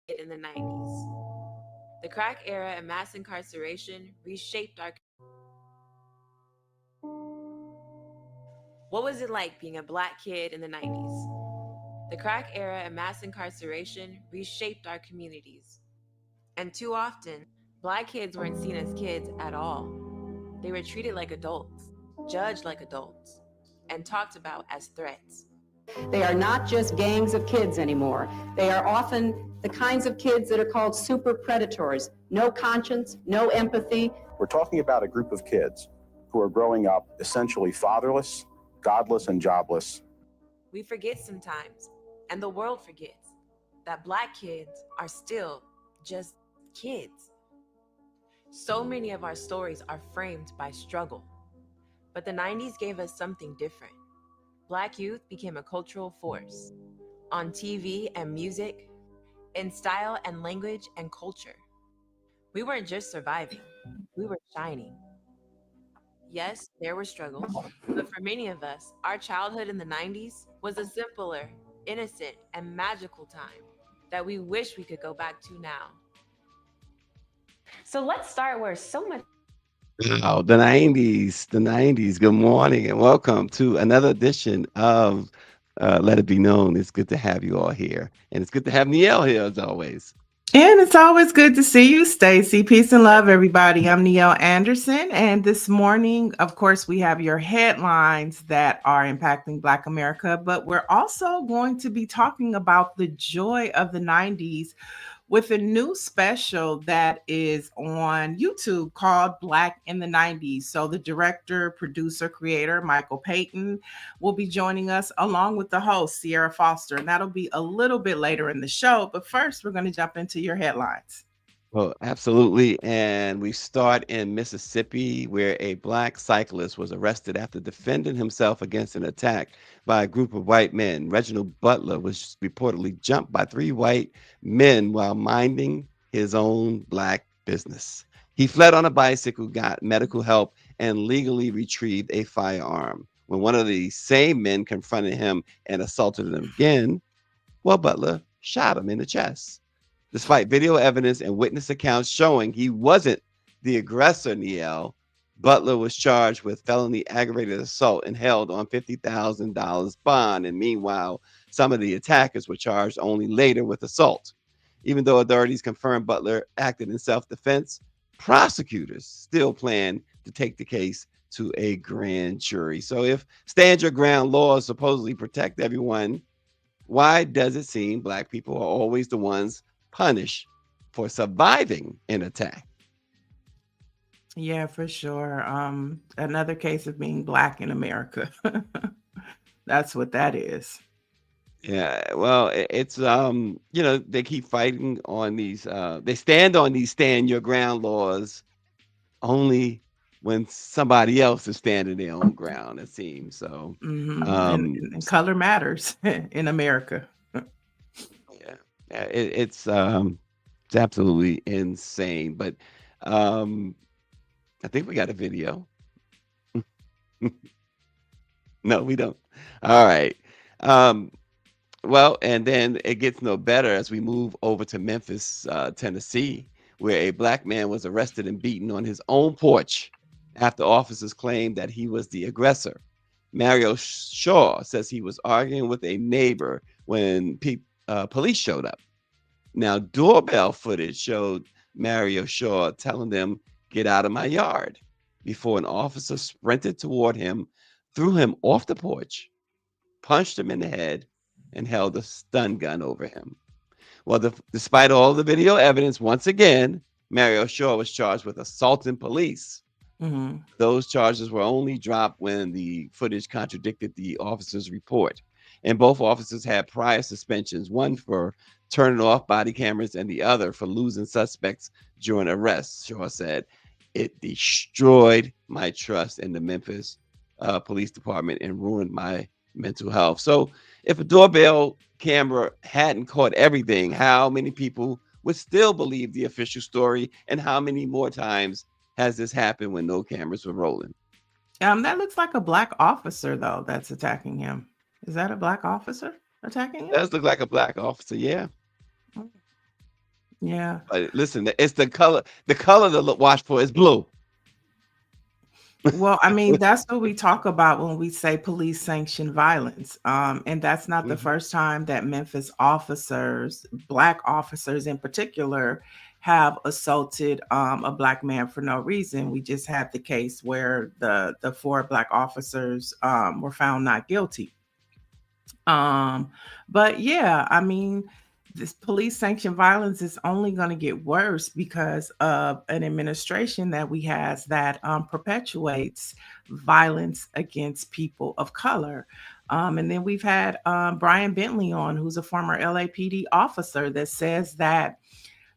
in the 90s. The crack era and mass incarceration reshaped our. What was it like being a black kid in the 90s? The crack era and mass incarceration reshaped our communities. And too often, black kids weren't seen as kids at all. They were treated like adults, judged like adults, and talked about as threats. They are not just gangs of kids anymore. They are often the kinds of kids that are called super predators. No conscience, no empathy. We're talking about a group of kids who are growing up essentially fatherless, godless, and jobless. We forget sometimes, and the world forgets, that black kids are still just kids. So many of our stories are framed by struggle. But the 90s gave us something different. Black youth became a cultural force on TV and music, in style and language and culture. We weren't just surviving, we were shining. Yes, there were struggles, but for many of us, our childhood in the 90s was a simpler, innocent, and magical time that we wish we could go back to now. So let's start where so much. Wow, the 90s, the 90s. Good morning and welcome to another edition of Let It Be Known. It's good to have you all here. And it's good to have Niele here as always. And it's always good to see you, Stacy. Peace and love, everybody. I'm Niele Anderson. And this morning, of course, we have your headlines that are impacting Black America, but we're also going to be talking about the joy of the 90s with a new special that is on YouTube called Black in the 90s. So the director, producer, creator, Michael Payton, will be joining us along with the host, Sierra Foster. And that'll be a little bit later in the show. But first, we're going to jump into your headlines. Well, absolutely. And we start in Mississippi, where a black cyclist was arrested after defending himself against an attack by a group of white men. Reginald Butler was reportedly jumped by 3 white men while minding his own black business. He fled on a bicycle, got medical help, and legally retrieved a firearm. When one of the same men confronted him and assaulted him again, well, Butler shot him in the chest. Despite video evidence and witness accounts showing he wasn't the aggressor, Niele, Butler was charged with felony aggravated assault and held on $50,000 bond. And meanwhile, some of the attackers were charged only later with assault. Even though authorities confirmed Butler acted in self-defense, prosecutors still plan to take the case to a grand jury. So if stand your ground laws supposedly protect everyone, why does it seem black people are always the ones punished for surviving an attack? Yeah, for sure. Another case of being black in America. That's what that is. Yeah, well, it's they keep fighting on these they stand on these stand your ground laws only when somebody else is standing their own ground, it seems. So And color matters in America. yeah, it's absolutely insane. But I think we got a video. No, we don't. All right. Well, and then it gets no better as we move over to Memphis, Tennessee, where a black man was arrested and beaten on his own porch after officers claimed that he was the aggressor. Mario Shaw says he was arguing with a neighbor when police showed up. Now, doorbell footage showed Mario Shaw telling them, "Get out of my yard," before an officer sprinted toward him, threw him off the porch, punched him in the head, and held a stun gun over him. Well, despite all the video evidence, once again, Mario Shaw was charged with assaulting police. Those charges were only dropped when the footage contradicted the officer's report. And both officers had prior suspensions, one for turning off body cameras and the other for losing suspects during arrests. Shaw said, "It destroyed my trust in the Memphis Police Department and ruined my mental health." So if a doorbell camera hadn't caught everything, how many people would still believe the official story? And how many more times has this happened when no cameras were rolling? That looks like a black officer, though, that's attacking him. Is that a black officer attacking him? Does look like a black officer, yeah. Yeah. But listen, it's the color. The color to watch for is blue. Well, I mean, that's what we talk about when we say police sanctioned violence. And that's not the first time that Memphis officers, Black officers in particular, have assaulted a Black man for no reason. We just had the case where the 4 Black officers were found not guilty. But yeah, I mean, this police sanctioned violence is only going to get worse because of an administration that we has that perpetuates violence against people of color. And then we've had Brian Bentley on, who's a former LAPD officer, that says that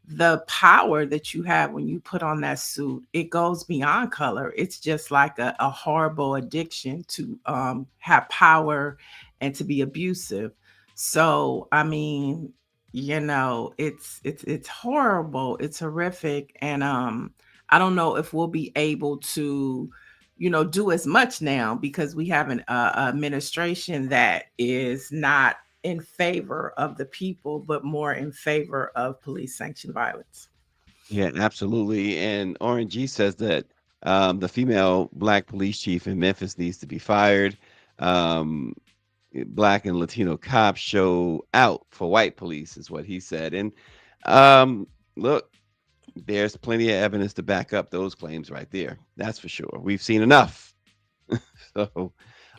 the power that you have when you put on that suit, it goes beyond color. It's just like a horrible addiction to have power and to be abusive. So I mean, it's horrible, it's horrific. And I don't know if we'll be able to do as much now, because we have an administration that is not in favor of the people, but more in favor of police sanctioned violence. Yeah, absolutely. And Orange G says that the female Black police chief in Memphis needs to be fired. Um, Black and Latino cops show out for white police, is what he said. And look, there's plenty of evidence to back up those claims right there. That's for sure. We've seen enough. So,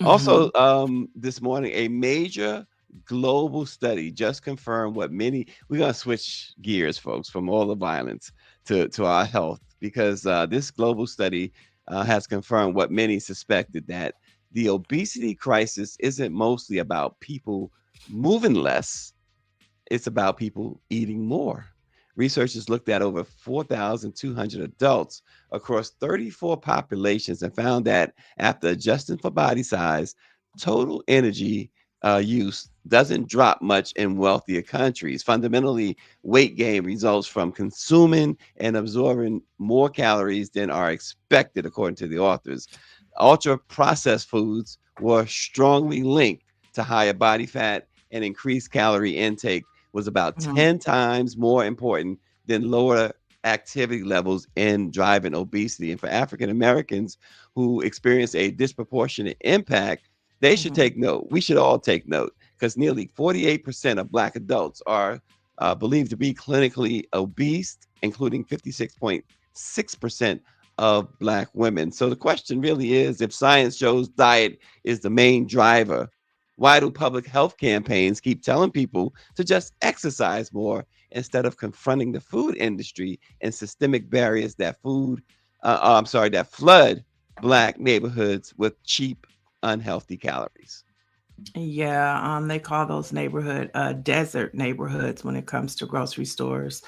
also, this morning, a major global study just confirmed what many, we're going to switch gears, folks, from all the violence to our health, because this global study has confirmed what many suspected, that the obesity crisis isn't mostly about people moving less, it's about people eating more. Researchers looked at over 4,200 adults across 34 populations and found that after adjusting for body size, total energy use doesn't drop much in wealthier countries. Fundamentally, weight gain results from consuming and absorbing more calories than are expected, according to the authors. Ultra processed foods were strongly linked to higher body fat, and increased calorie intake was about 10 times more important than lower activity levels in driving obesity. And for African Americans who experience a disproportionate impact, they should take note. We should all take note, because nearly 48% of Black adults are believed to be clinically obese, including 56.6% of Black women. So the question really is, if science shows diet is the main driver, why do public health campaigns keep telling people to just exercise more instead of confronting the food industry and systemic barriers that that flood Black neighborhoods with cheap, unhealthy calories? Yeah, they call those neighborhood desert neighborhoods when it comes to grocery stores,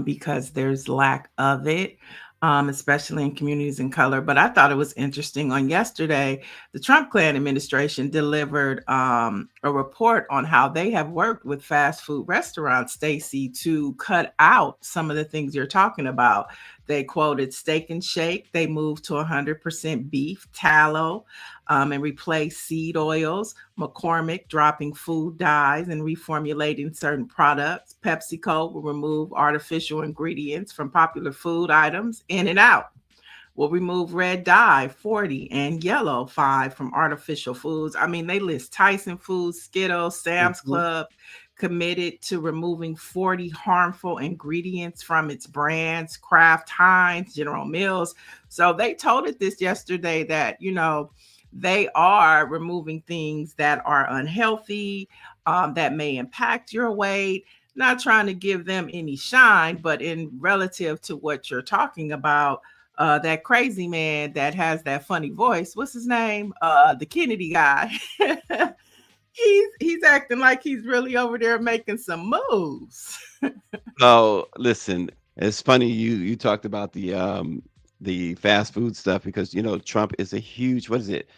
because there's lack of it, especially in communities in color. But I thought it was interesting. On yesterday, the Trump Klan administration delivered a report on how they have worked with fast food restaurants, Stacy, to cut out some of the things you're talking about. They quoted Steak and Shake. They moved to 100% beef, tallow, and replaced seed oils. McCormick dropping food dyes and reformulating certain products. PepsiCo will remove artificial ingredients from popular food items. In-N-Out will remove red dye 40 and yellow 5 from artificial foods. I mean, they list Tyson Foods, Skittles, Sam's Club, committed to removing 40 harmful ingredients from its brands, Kraft, Heinz, General Mills. So they told it this yesterday that, they are removing things that are unhealthy, that may impact your weight. Not trying to give them any shine, but in relative to what you're talking about, that crazy man that has that funny voice, what's his name? The Kennedy guy. He's acting like he's really over there making some moves. Oh, listen, it's funny you talked about the fast food stuff, because Trump is a huge, what is it?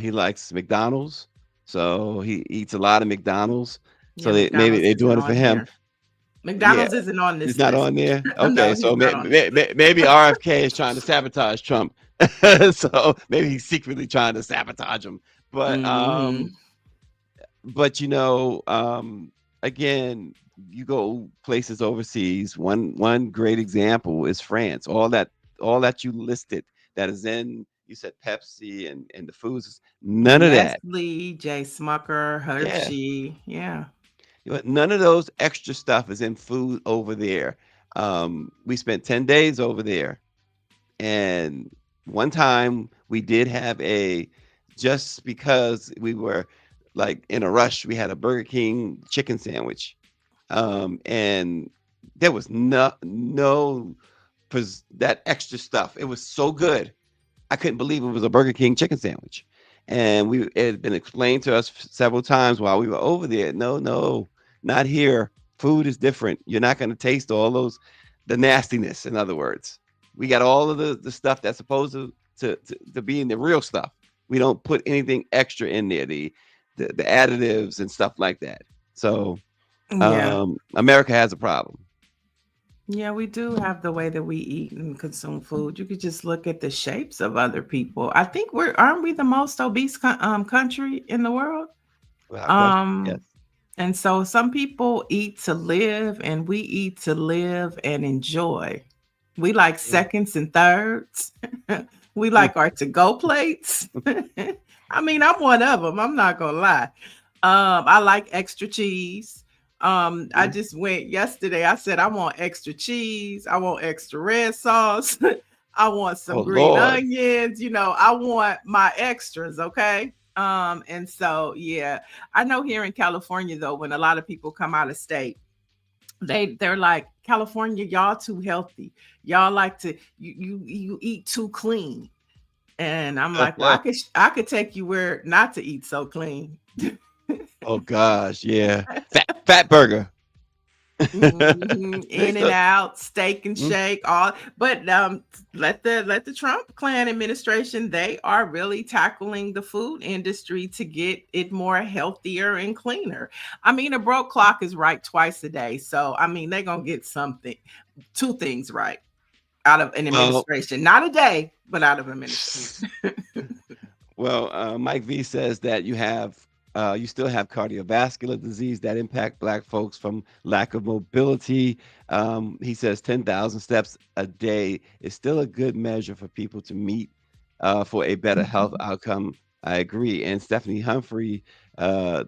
He likes McDonald's, so he eats a lot of McDonald's. So Yeah, maybe McDonald's they're isn't doing it for on him. here. McDonald's Yeah, isn't on this he's not list. on there. No, Okay, he's so not on this list. maybe RFK is trying to sabotage Trump. So maybe he's secretly trying to sabotage him. But Mhm. but again, you go places overseas. One great example is France. All that you listed that is in, you said Pepsi and the foods, none of that. Nestle, J. Smucker, Yeah. Hershey. Yeah. None of those extra stuff is in food over there. We spent 10 days over there. And one time we did have just because we were like in a rush, we had a Burger King chicken sandwich. And there was no that extra stuff. It was so good. I couldn't believe it was a Burger King chicken sandwich. And it had been explained to us several times while we were over there. No, no, not here. Food is different. You're not going to taste all the nastiness. In other words, we got all of the stuff that's supposed to be in the real stuff. We don't put anything extra in there, the additives and stuff like that. So Yeah. America has a problem. Yeah, we do have the way that we eat and consume food. You could just look at the shapes of other people. I think aren't we the most obese country in the world? Without question. Yes. Um, and so some people eat to live, and we eat to live and enjoy. We like Yeah. seconds and thirds. We Mm. like our to-go plates. I mean, I'm one of them. I'm not gonna lie. I like extra cheese. I Mm. just went yesterday. I said I want extra cheese. I want extra red sauce. I want Oh some green Lord. onions. I want my extras. Okay. And so yeah, I know here in California though, when a lot of people come out of state, they're like, California, y'all too healthy. Y'all like to you eat too clean. And I'm like, well, I could take you where not to eat so clean. Oh gosh, yeah. Fat burger. In and So, out, steak and mm, shake, all. But let the Trump clan administration, they are really tackling the food industry to get it more healthier and cleaner. I mean, a broke clock is right twice a day, so I mean, they're gonna get something, two things right out of an well, administration, not a day, but out of administration. Mike V says that you still have cardiovascular disease that impact Black folks from lack of mobility. He says 10,000 steps a day is still a good measure for people to meet for a better health outcome. I agree. And the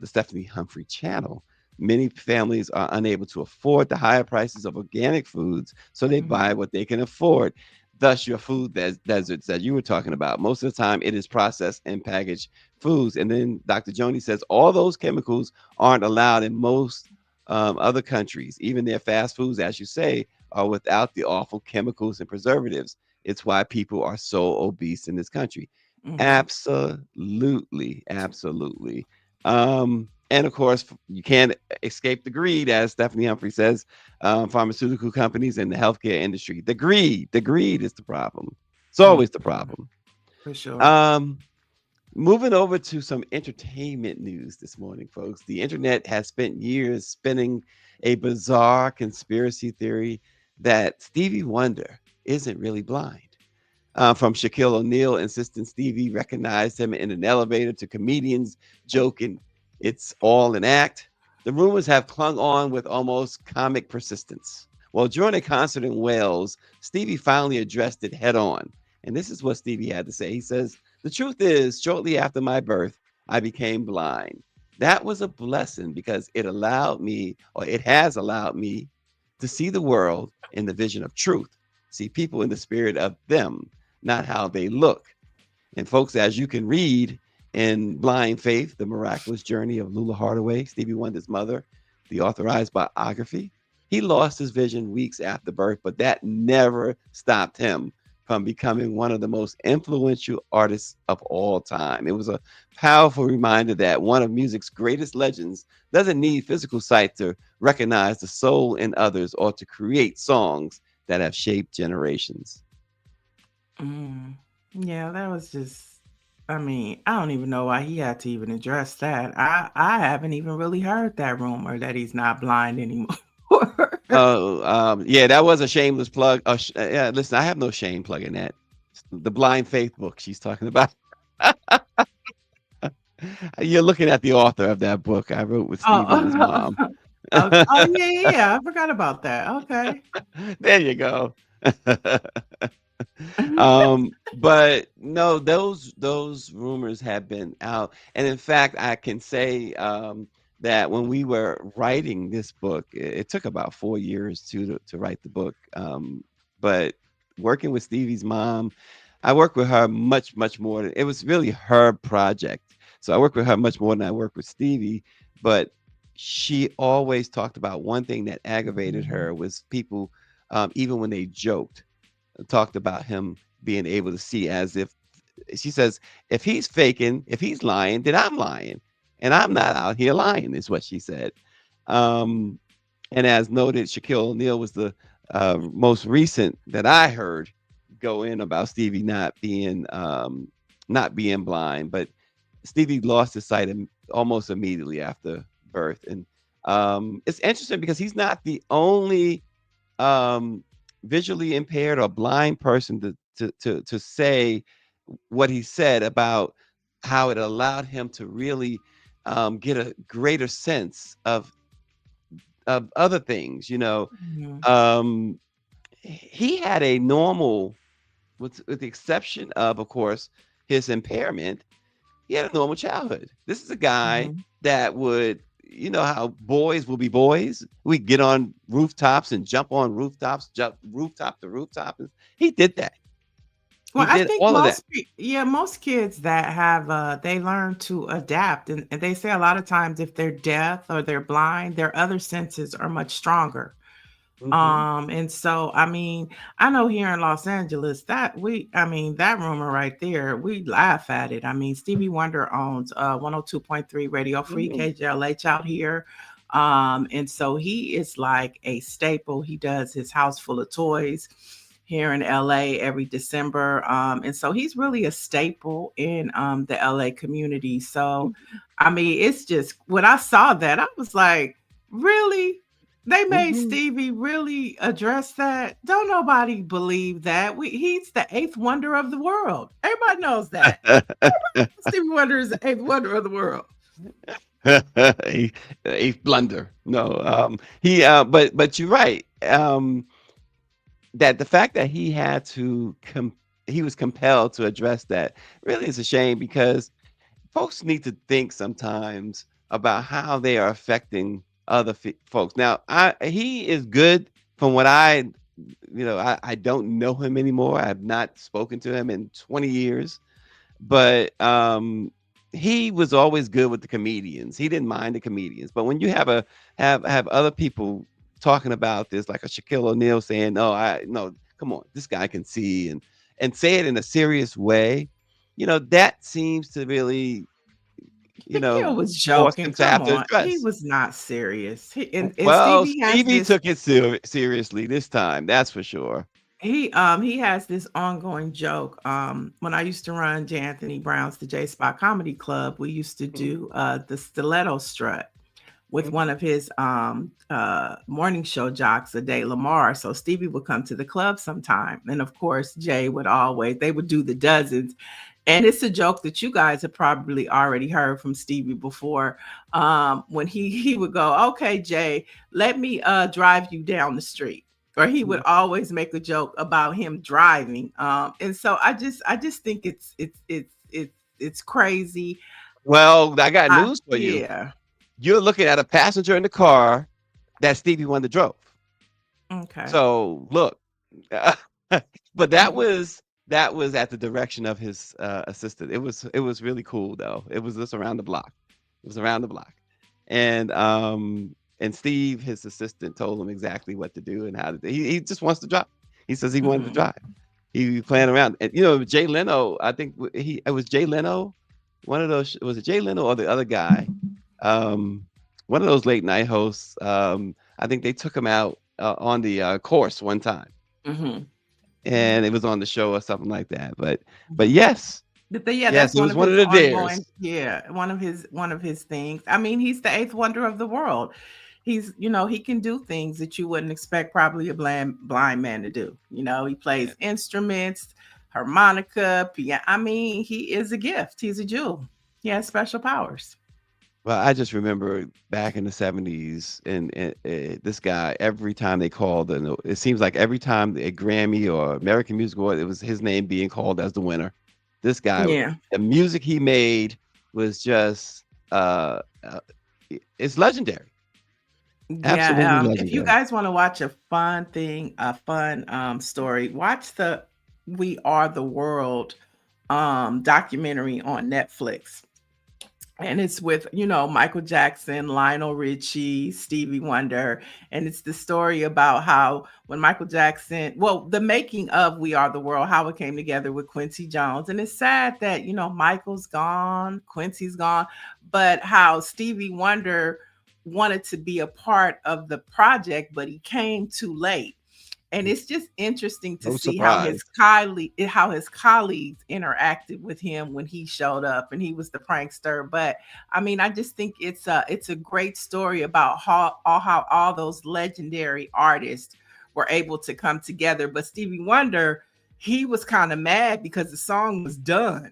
Stephanie Humphrey channel. Many families are unable to afford the higher prices of organic foods, so they buy what they can afford. Thus, your food deserts that you were talking about. Most of the time, it is processed and packaged foods. And then Dr. Joni says all those chemicals aren't allowed in most other countries. Even their fast foods, as you say, are without the awful chemicals and preservatives. It's why people are so obese in this country. Mhm. Absolutely, absolutely. And of course, you can't escape the greed, as Stephanie Humphrey says. Pharmaceutical companies and the healthcare industry. The greed is the problem. It's Mhm. always the problem. For sure. Um, Moving over to some entertainment news this morning, folks. The internet has spent years spinning a bizarre conspiracy theory that Stevie Wonder isn't really blind. From Shaquille O'Neal insisting Stevie recognized him in an elevator to comedians joking it's all an act. The rumors have clung on with almost comic persistence. Well, during a concert in Wales, Stevie finally addressed it head on. And this is what Stevie had to say. He says, the truth is, shortly after my birth, I became blind. That was a blessing because it has allowed me to see the world in the vision of truth, see people in the spirit of them, not how they look. And folks, as you can read in Blind Faith, The Miraculous Journey of Lula Hardaway, Stevie Wonder's mother, the authorized biography, he lost his vision weeks after birth, but that never stopped him from becoming one of the most influential artists of all time. It was a powerful reminder that one of music's greatest legends doesn't need physical sight to recognize the soul in others or to create songs that have shaped generations. Mm. Yeah, that was just. I mean, I don't even know why he had to even address that. I haven't even really heard that rumor that he's not blind anymore. Oh, yeah, that was a shameless plug. Yeah, listen, I have no shame plugging that. The Blind Faith book she's talking about. You're looking at the author of that book I wrote with Stevie and his Oh, mom. Okay. Oh yeah. I forgot about that. Okay. There you go. But no, those rumors have been out, and in fact, I can say that when we were writing this book, it took about 4 years to write the book. But working with Stevie's mom, I worked with her much more. It was really her project, so I worked with her much more than I worked with Stevie. But she always talked about one thing that aggravated her was people, even when they joked, talked about him being able to see as if she says, if he's faking, if he's lying, then I'm lying. And I'm not out here lying, is what she said. Um, and as noted, Shaquille O'Neal was the most recent that I heard go in about Stevie not being blind, but Stevie lost his sight almost immediately after birth. And it's interesting because he's not the only um, visually impaired or blind person to say what he said about how it allowed him to really get a greater sense of other things. Mhm. Um, he had a normal, with the exception of course, his impairment. He had a normal childhood. This is a guy Mhm. that would, how boys will be boys. We get on rooftops and jump on rooftops, jump rooftop to rooftop. And he did that. He Well, I did think all of that. most kids that have they learn to adapt, and they say a lot of times if they're deaf or they're blind, their other senses are much stronger. Hmm. And so I mean, I know here in Los Angeles I mean, that rumor right there, we laugh at it. I mean, Stevie Wonder owns 102.3 Radio Free Hmm. KJLH out here. And so he is like a staple. He does his house full of toys here in LA every December. And so he's really a staple in the LA community. So I mean, it's just when I saw that, I was like, really? They made Hmm. Stevie really address that? Don't nobody believe that. He's the eighth wonder of the world. Everybody knows that. Stevie Wonder is the eighth wonder of the world. a blunder. No, but you're right. That the fact that he was compelled to address that really is a shame because folks need to think sometimes about how they are affecting other folks. Now, he is good from what I don't know him anymore. I have not spoken to him in 20 years, but he was always good with the comedians. He didn't mind the comedians. But when you have other people talking about this, like a Shaquille O'Neal saying, "No, no, come on, this guy can see," and say it in a serious way, that seems to really, you Shaquille know, was force joking. him to Come have to on. He address. was not serious. And Well, Stevie has Stevie this took it seriously this time, that's for sure. he has this ongoing joke. When I used to run J. Anthony Brown's the J Spot Comedy Club, we used to Mhm, do the stiletto strut with one mhm, of his morning show jocks, a day Lamar. So Stevie would come to the club sometime. And of course, Jay would they would do the dozens. And it's a joke that you guys have probably already heard from Stevie before. When he would go, okay, Jay, let me drive you down the street. Or he would mhm. always make a joke about him driving. And so I just think it's crazy. Well, I got news for you. Yeah. You're looking at a passenger in the car that Stevie Wonder drove. Okay. So look, but that was at the direction of his assistant. It was really cool though. It was just around the block. It was around the block, and Steve, his assistant, told him exactly what to do and how to do. He just wants to drive. He says he wanted to Mhm. drive. He playing around, and Jay Leno. I think it was Jay Leno. One of those was it Jay Leno or the other guy? Um, One of those late night hosts. I think they took him out on the course one time, Mhm. and it was on the show or something like that. But Mhm. yes, Yeah, yes, that's it one was of one of his the ongoing dares. one of his things. I mean, he's the eighth wonder of the world. He can do things that you wouldn't expect probably a blind man to do. He Yeah. plays instruments, harmonica, piano. I mean, he is a gift. He's a jewel. He has special powers. Well, I just remember back in the 70s, and this guy, every time they called, and it seems like every time a Grammy or American Music Award, it was his name being called as the winner. This guy, Yeah. the music he made was just, it's legendary, absolutely Yeah, if you legendary. guys wanna watch a fun thing, a fun, story, watch the We Are the World, documentary on Netflix. And it's with, Michael Jackson, Lionel Richie, Stevie Wonder, and it's the story about how when Michael Jackson, well, the making of We Are the World, how it came together with Quincy Jones. And it's sad that, Michael's gone, Quincy's gone, but how Stevie Wonder wanted to be a part of the project, but he came too late. And it's just interesting to No see how surprise. how his colleagues interacted with him when he showed up and he was the prankster. But I mean, I just think it's a great story about how all those legendary artists were able to come together. But Stevie Wonder, he was kind of mad because the song was done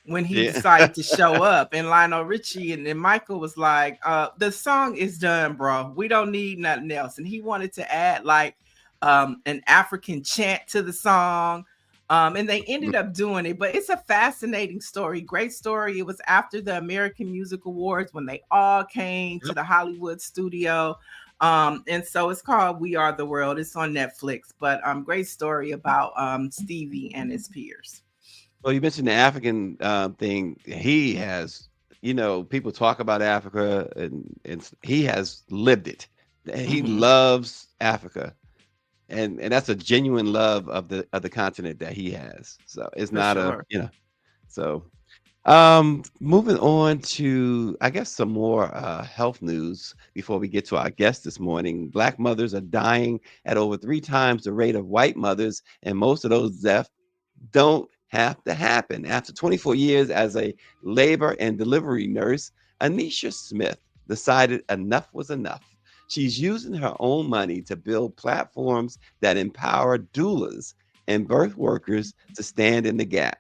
when he Yeah. decided to show up. And Lionel Richie and then Michael was like, the song is done, bro. We don't need nothing else. And he wanted to add like an African chant to the song. And they ended up doing it, but it's a fascinating story. Great story. It was after the American Music Awards when they all came to Yep. the Hollywood studio. And so it's called We Are the World. It's on Netflix, but great story about Stevie and his peers. Well, you mentioned the African thing. He has, people talk about Africa, and he has lived it. He Mhm. loves Africa, and that's a genuine love of the continent that he has. So it's For not a, sure. so moving on to, I guess, some more health news before we get to our guest this morning. Black mothers are dying at over 3 times the rate of white mothers, and most of those deaths don't have to happen. After 24 years as a labor and delivery nurse, Anisha Smith decided enough was enough. She's using her own money to build platforms that empower doulas and birth workers to stand in the gap.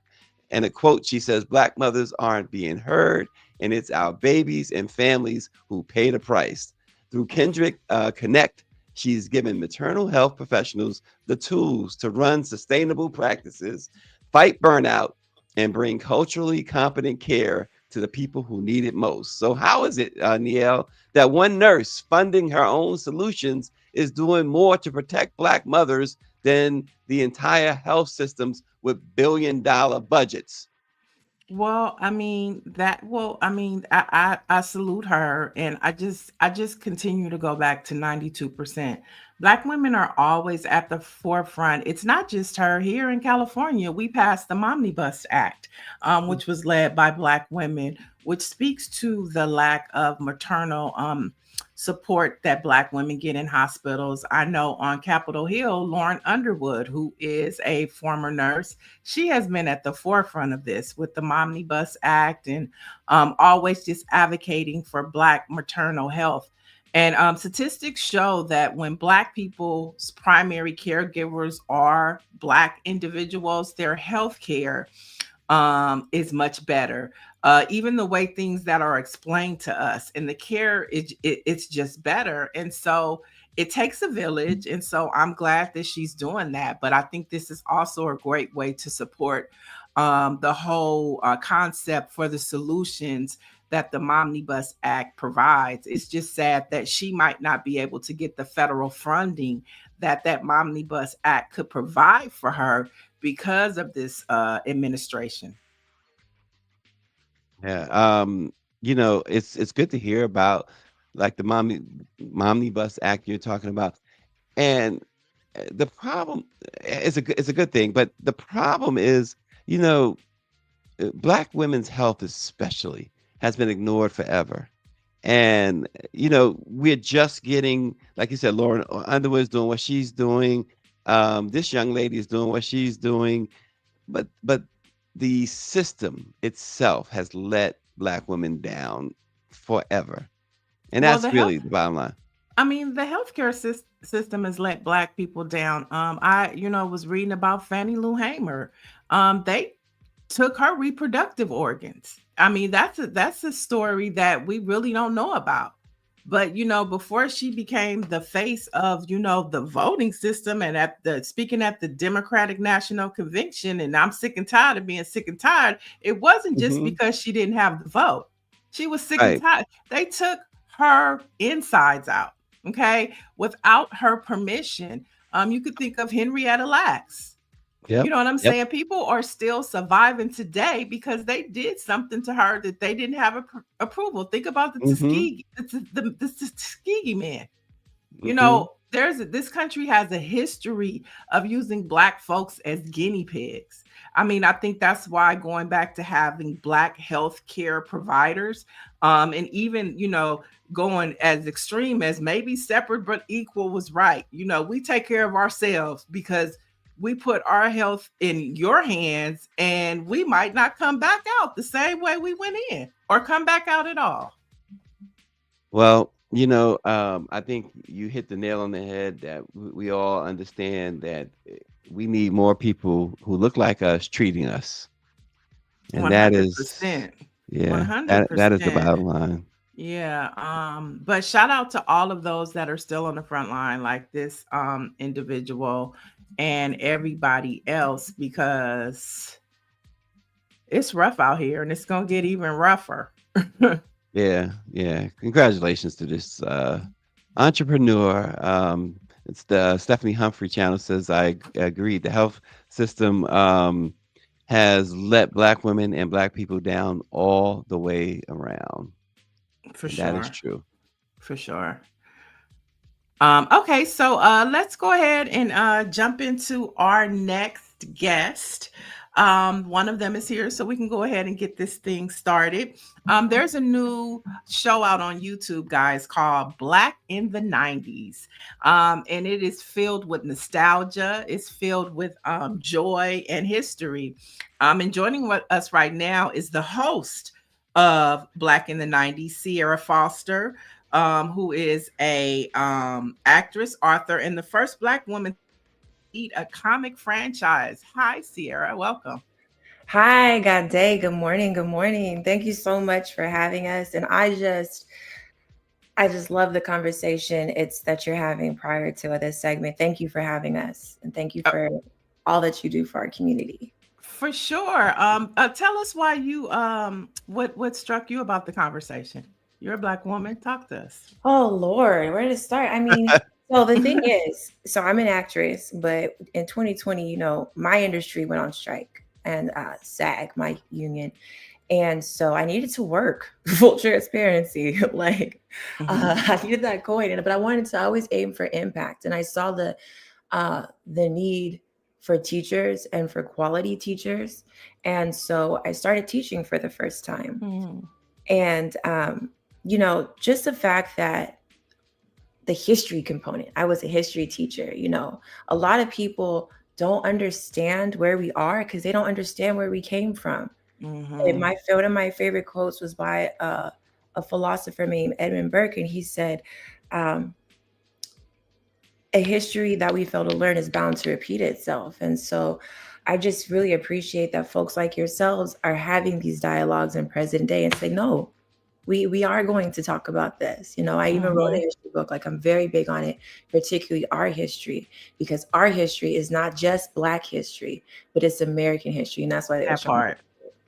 And a quote, she says, Black mothers aren't being heard, and it's our babies and families who pay the price. Through Kendrick Connect, she's given maternal health professionals the tools to run sustainable practices, fight burnout, and bring culturally competent care to the people who need it most. So, how is it, Niele, that one nurse funding her own solutions is doing more to protect Black mothers than the entire health systems with billion-dollar budgets? I salute her, and I just continue to go back to 92%. Black women are always at the forefront. It's not just her. Here in California, we passed the Omnibus Act, which was led by Black women, which speaks to the lack of maternal support that Black women get in hospitals. I know on Capitol Hill, Lauren Underwood, who is a former nurse, she has been at the forefront of this with the Omnibus Act and always just advocating for Black maternal health. And statistics show that when Black people's primary caregivers are Black individuals, their health care is much better. Even the way things that are explained to us and the care, it's just better. And so it takes a village. And so I'm glad that she's doing that. But I think this is also a great way to support the whole concept for the solutions that the Omnibus Act provides. It's just sad that she might not be able to get the federal funding that Omnibus Act could provide for her because of this administration. Yeah. It's good to hear about like the Momnibus Act you're talking about. And the problem is a good thing, but the problem is, you know, Black women's health especially has been ignored forever. And we're just getting, like you said, Lauren Underwood's doing what she's doing. This young lady is doing what she's doing, but the system itself has let Black women down forever, and Well, that's really the bottom line. the healthcare system has let Black people down. Was reading about Fannie Lou Hamer. They took her reproductive organs. I mean, that's a story that we really don't know about. But before she became the face of the voting system, and at the speaking at the Democratic National Convention, and I'm sick and tired of being sick and tired, it wasn't just Mm-hmm. because she didn't have the vote. She was sick and Right. tired. They took her insides out, okay, without her permission. You could think of Henrietta Lacks. You Yep. know what I'm Yep. saying? People are still surviving today because they did something to her that they didn't have approval. Think about the Mm-hmm. Tuskegee, the Tuskegee man. Mm-hmm. This country has a history of using Black folks as guinea pigs. I mean, I think that's why going back to having Black health care providers, and even going as extreme as maybe separate but equal was right. We take care of ourselves because we put our health in your hands, and we might not come back out the same way we went in or come back out at all. Well, I think you hit the nail on the head that we all understand that we need more people who look like us treating us. And that is, 100%. yeah, that is the 100%. bottom line. Yeah. But shout out to all of those that are still on the front line, like this individual and everybody else, because it's rough out here and it's gonna get even rougher. Yeah, yeah. Congratulations to this entrepreneur. It's the Stephanie Humphrey channel says, I agree. The health system has let Black women and Black people down all the way around. For And that is sure. true. For sure. Okay, so let's go ahead and jump into our next guest. One of them is here, so we can go ahead and get this thing started. There's a new show out on YouTube, guys, called Black in the 90s. And it is filled with nostalgia, it's filled with joy and history. And joining us right now is the host of Black in the 90s, Sierra Foster, who is a actress, author, and the first Black woman to lead a comic franchise. Hi, Sierra. Welcome. Hi, God day. Good morning. Good morning. Thank you so much for having us. And I just love the conversation that you're having prior to this segment. Thank you for having us. And thank you for all that you do for our community. For sure. Tell us why you what struck you about the conversation. You're a Black woman. Talk to us. Oh Lord, where to start? I mean, so the thing is, so I'm an actress, but in 2020, my industry went on strike, and SAG, my union. And so I needed to work, full transparency. Like I needed that coin, but I wanted to always aim for impact. And I saw the need for teachers and for quality teachers. And so I started teaching for the first time. And just the fact that the history component, I was a history teacher. A lot of people don't understand where we are because they don't understand where we came from. And one of my favorite quotes was by a philosopher named Edmund Burke, and he said, a history that we fail to learn is bound to repeat itself. And so I just really appreciate that folks like yourselves are having these dialogues in present day and say, no, we are going to talk about this. I even wrote a history book. Like, I'm very big on it, particularly our history, because our history is not just Black history, but it's American history. And that's why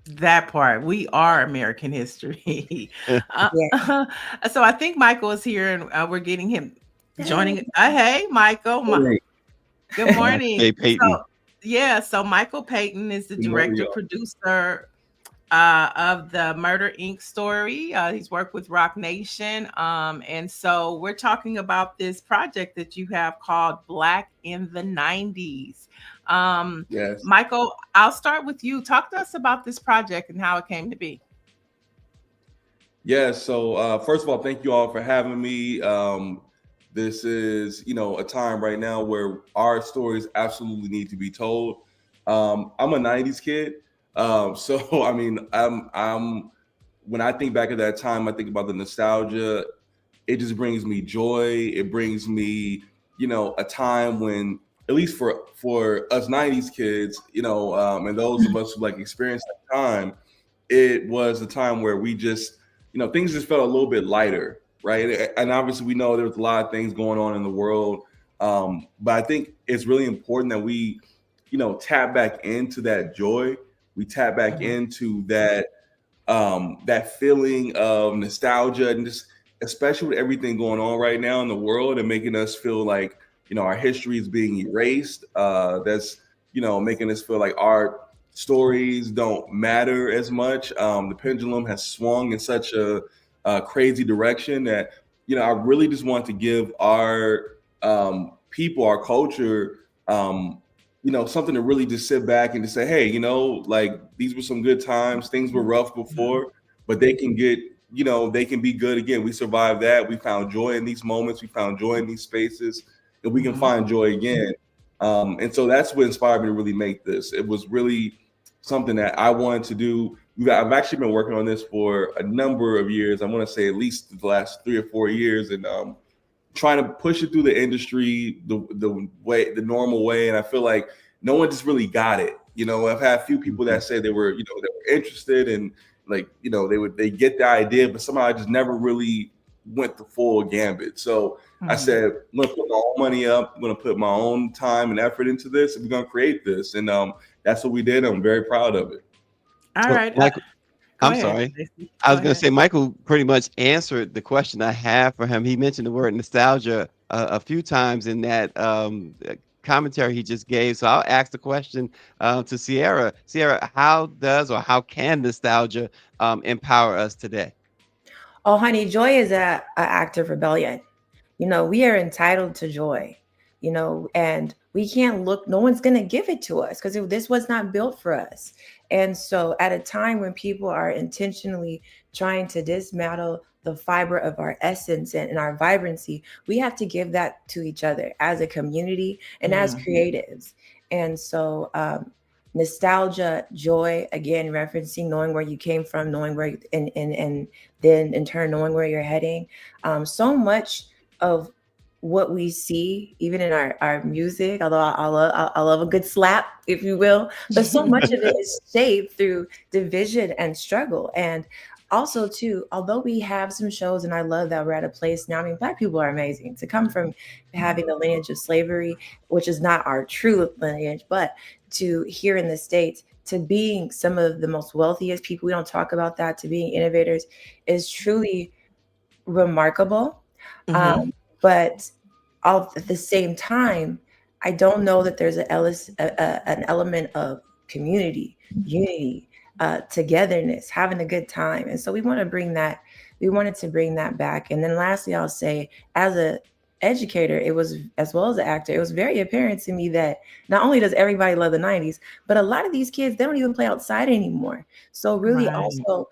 that part, we are American history. Yeah. So I think Michael is here, and we're getting him joining. Hey, Michael. Good morning. Hey, Payton. So Michael Payton is the director, producer of the Murder Inc. story. He's worked with Rock Nation. And so we're talking about this project that you have called Black in the 90s. Yes. Michael, I'll start with you. Talk to us about this project and how it came to be. Yeah, so first of all, thank you all for having me. This is, a time right now where our stories absolutely need to be told. I'm a 90s kid. So I mean, I'm when I think back at that time, I think about the nostalgia. It just brings me joy. It brings me, a time when, at least for us 90s kids, and those of us who experienced that time, it was a time where we just, things just felt a little bit lighter, right? And obviously we know there's a lot of things going on in the world. But I think it's really important that we, tap back into that joy. We tap back into that that feeling of nostalgia, and just especially with everything going on right now in the world and making us feel like, our history is being erased. That's, making us feel like our stories don't matter as much. The pendulum has swung in such a crazy direction that, I really just want to give our people, our culture, something to really just sit back and to say, hey, like these were some good times. Things were rough before, but they can get, they can be good again. We survived that. We found joy in these moments. We found joy in these spaces, and we can find joy again. And so that's what inspired me to really make this. It was really something that I wanted to do. I've actually been working on this for a number of years. I want to say at least the last 3 or 4 years, and trying to push it through the industry the normal way. And I feel like no one just really got it. I've had a few people that said they were, they were interested, and like, they get the idea, but somehow I just never really went the full gambit. So I said, I'm gonna put my own money up. I'm gonna put my own time and effort into this, and we're gonna create this. And that's what we did. I'm very proud of it. All right. Michael, I'm ahead, sorry. Stacy. I was Go going ahead. to say, Michael pretty much answered the question I have for him. He mentioned the word nostalgia a few times in that commentary he just gave. So I'll ask the question to Sierra. Sierra, how does or how can nostalgia empower us today? Oh, honey, joy is a act of rebellion. We are entitled to joy, and we can't look, no one's going to give it to us because this was not built for us. And so at a time when people are intentionally trying to dismantle the fiber of our essence and our vibrancy, we have to give that to each other as a community and as creatives. And so nostalgia, joy, again, referencing knowing where you came from, knowing where, and then in turn, knowing where you're heading. So much of what we see, even in our music, although I love a good slap, if you will, but so much of it is shaped through division and struggle. And also too, although we have some shows, and I love that we're at a place now, I mean, Black people are amazing. To come from having the lineage of slavery, which is not our true lineage, but to here in the States, to being some of the most wealthiest people, we don't talk about that, to being innovators is truly remarkable. But at the same time, I don't know that there's an element of community, unity, togetherness, having a good time. And so we wanted to bring that back. And then lastly, I'll say, as a educator, it was, as well as an actor, it was very apparent to me that not only does everybody love the 90s, but a lot of these kids, they don't even play outside anymore. So really also,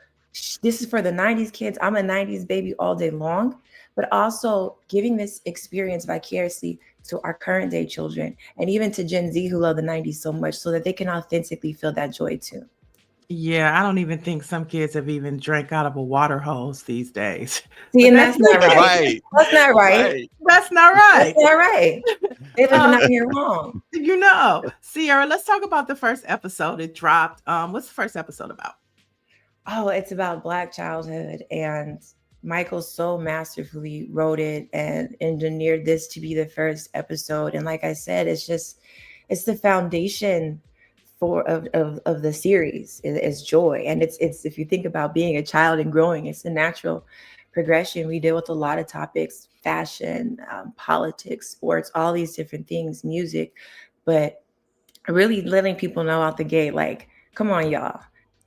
this is for the 90s kids. I'm a 90s baby all day long, but also giving this experience vicariously to our current day children, and even to Gen Z who love the 90s so much, so that they can authentically feel that joy too. Yeah, I don't even think some kids have even drank out of a water hose these days. See, and that's not right. Right. That's not right. That's not right. That's not right. They're living out here wrong. Sierra, let's talk about the first episode. It dropped. What's the first episode about? Oh, it's about Black childhood, and Michael so masterfully wrote it and engineered this to be the first episode. And like I said, it's the foundation of the series is joy. And it's if you think about being a child and growing, it's a natural progression. We deal with a lot of topics: fashion, politics, sports, all these different things, music, but really letting people know out the gate, like, come on, y'all.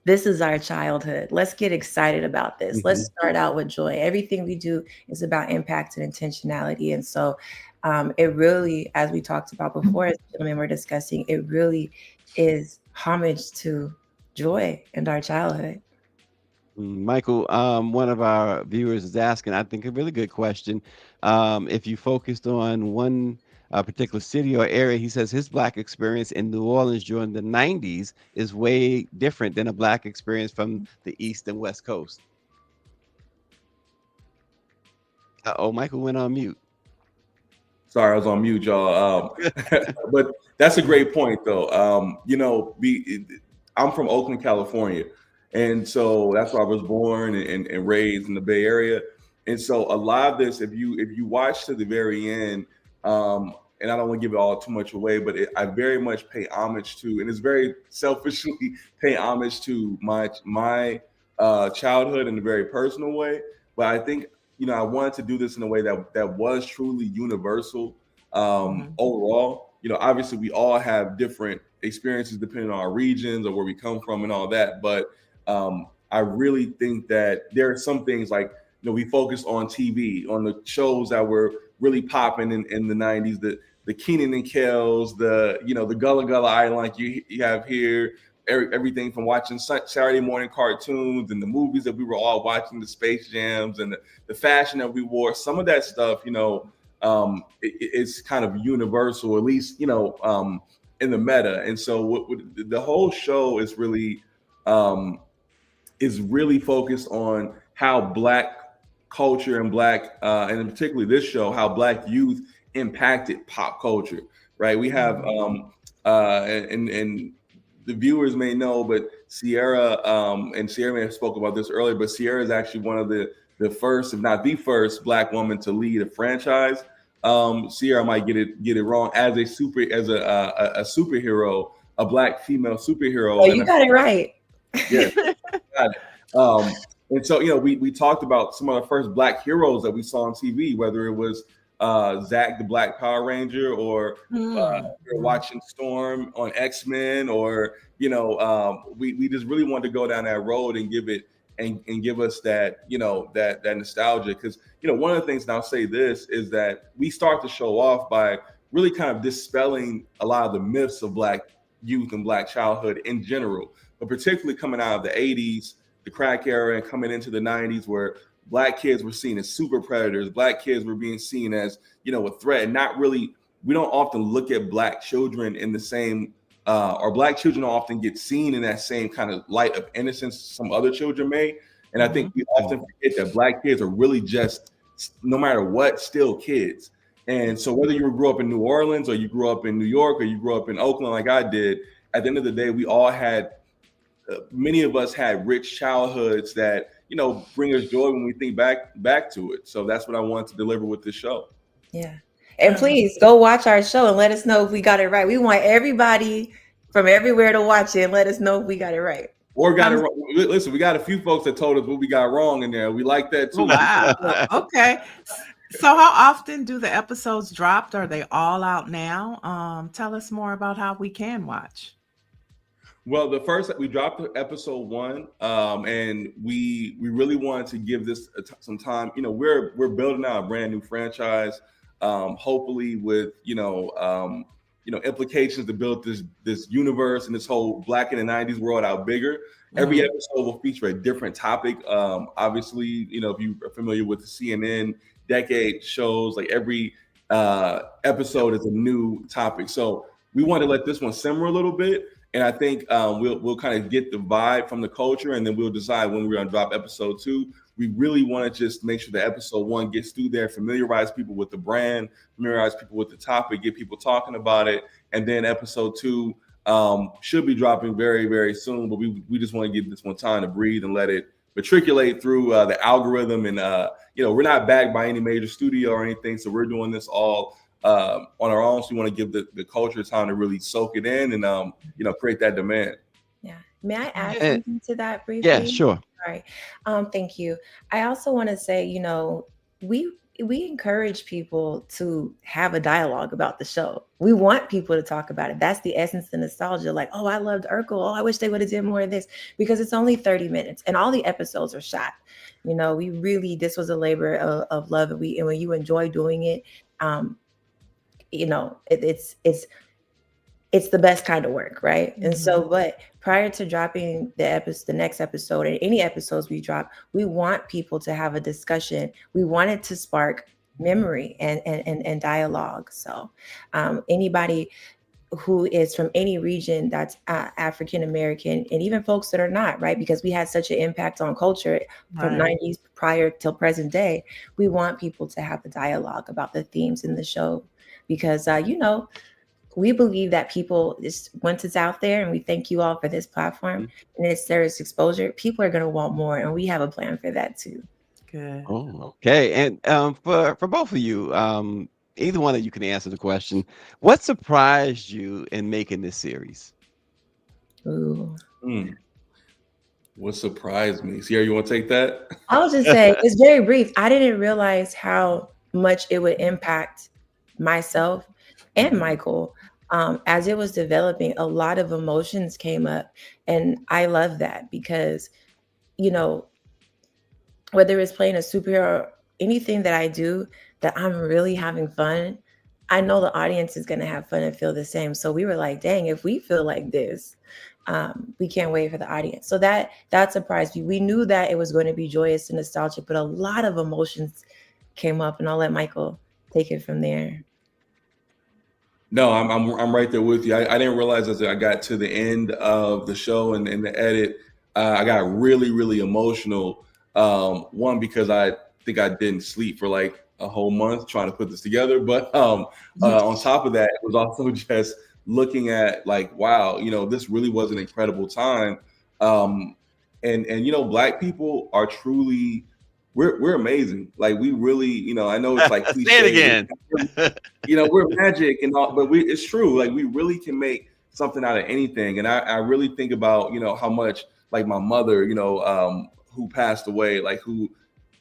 This is our childhood. Let's get excited about this. Let's start out with joy. Everything we do is about impact and intentionality. And so it really, as we talked about before, as gentlemen were discussing, it really is homage to joy and our childhood. Michael, one of our viewers is asking, I think, a really good question. If you focused on one particular city or area, he says his Black experience in New Orleans during the 90s is way different than a Black experience from the East and West Coast. Michael went on mute. Sorry, I was on mute, y'all. But that's a great point, though. I'm from Oakland, California, And so that's where I was born and raised in the Bay Area. And so a lot of this, if you watch to the very end, and I don't want to give it all too much away, but I very much pay homage to, and it's very selfishly pay homage to my childhood in a very personal way. But I think, I wanted to do this in a way that was truly universal overall. Obviously we all have different experiences depending on our regions or where we come from and all that. But I really think that there are some things like, we focus on TV, on the shows that were really popping in the 90s, the Keenan and Kels, the Gullah Gullah Island like you have here, everything from watching Saturday morning cartoons and the movies that we were all watching, the Space Jams and the fashion that we wore. Some of that stuff, it's kind of universal, at least, in the meta. And so the whole show is really focused on how Black culture and Black, and particularly this show, how Black youth impacted pop culture, right? We have, and the viewers may know, but Sierra, and Sierra may have spoke about this earlier, but Sierra is actually one of the first, if not the first, Black woman to lead a franchise. Sierra might get it wrong, as a superhero, a Black female superhero. Oh, you got it right. Yeah, got it. And so, we talked about some of the first Black heroes that we saw on TV, whether it was Zach the Black Power Ranger, or you're watching Storm on X-Men, or we just really wanted to go down that road and give it and give us that that nostalgia, because one of the things, and I'll say this, is that we start to show off by really kind of dispelling a lot of the myths of Black youth and Black childhood in general, but particularly coming out of the 80s, the crack era, and coming into the 90s, where Black kids were seen as super predators. Black kids were being seen as, a threat. And not really, we don't often look at Black children in the same, or Black children don't often get seen in that same kind of light of innocence some other children may. And I think we often forget that Black kids are really just, no matter what, still kids. And so whether you grew up in New Orleans, or you grew up in New York, or you grew up in Oakland like I did, at the end of the day, we all had, many of us had rich childhoods that, bring us joy when we think back to it. So that's what I wanted to deliver with this show. Yeah. And please go watch our show and let us know if we got it right. We want everybody from everywhere to watch it and let us know if we got it right. Or got it wrong. Listen, we got a few folks that told us what we got wrong in there. We like that too. Wow. Okay. So how often do the episodes drop? Are they all out now? Tell us more about how we can watch. Well, we dropped episode 1, and we really wanted to give this some time. We're building out a brand new franchise, hopefully with implications to build this universe and this whole Black in the 90s world out bigger. Every episode will feature a different topic. Obviously, if you are familiar with the CNN decade shows, like every episode is a new topic. So we want to let this one simmer a little bit. And I think we'll kind of get the vibe from the culture, and then we'll decide when we're going to drop episode 2. We really want to just make sure that episode 1 gets through there, familiarize people with the brand, familiarize people with the topic, get people talking about it. And then episode 2 should be dropping very, very soon. But we just want to give this one time to breathe and let it matriculate through the algorithm. And, we're not backed by any major studio or anything. So we're doing this all on our own. So we want to give the culture time to really soak it in and create that demand. Yeah. May I add something to that briefly? Yeah, sure. All right. Thank you. I also want to say, we encourage people to have a dialogue about the show. We want people to talk about it. That's the essence of nostalgia. Like, oh, I loved Urkel. Oh, I wish they would have did more of this, because it's only 30 minutes and all the episodes are shot. This was a labor of love, and when you enjoy doing it, it's the best kind of work, right? And so, but prior to dropping the next episode, and any episodes we drop, we want people to have a discussion. We want it to spark memory and dialogue. So anybody who is from any region that's African American, and even folks that are not, right? Because we had such an impact on culture from 90s prior till present day. We want people to have a dialogue about the themes in the show, because we believe that people, just once it's out there, and we thank you all for this platform, and there's exposure, people are going to want more, and we have a plan for that too. Good. Oh, okay. And for both of you, either one of you can answer the question. What surprised you in making this series? Ooh. What surprised me? Sierra, you want to take that? I'll just say it's very brief. I didn't realize how much it would impact myself and Michael. As it was developing, a lot of emotions came up, and I love that because, you know, whether it's playing a superhero, anything that I do that I'm really having fun, I know the audience is going to have fun and feel the same. So we were like, dang, if we feel like this, we can't wait for the audience. So that surprised me. We knew that it was going to be joyous and nostalgic, but a lot of emotions came up, and I'll let Michael take it from there. No, I'm right there with you. I didn't realize as I got to the end of the show and the edit, I got really, really emotional. One, because I think I didn't sleep for like a whole month trying to put this together. But on top of that, it was also just looking at like, wow, you know, this really was an incredible time. And you know, Black people are truly, we're amazing. Like we really, you know, I know it's like cliche. Say it again. You know, we're magic and all, but it's true. Like we really can make something out of anything. And I really think about, you know, how much like my mother, you know, who passed away, like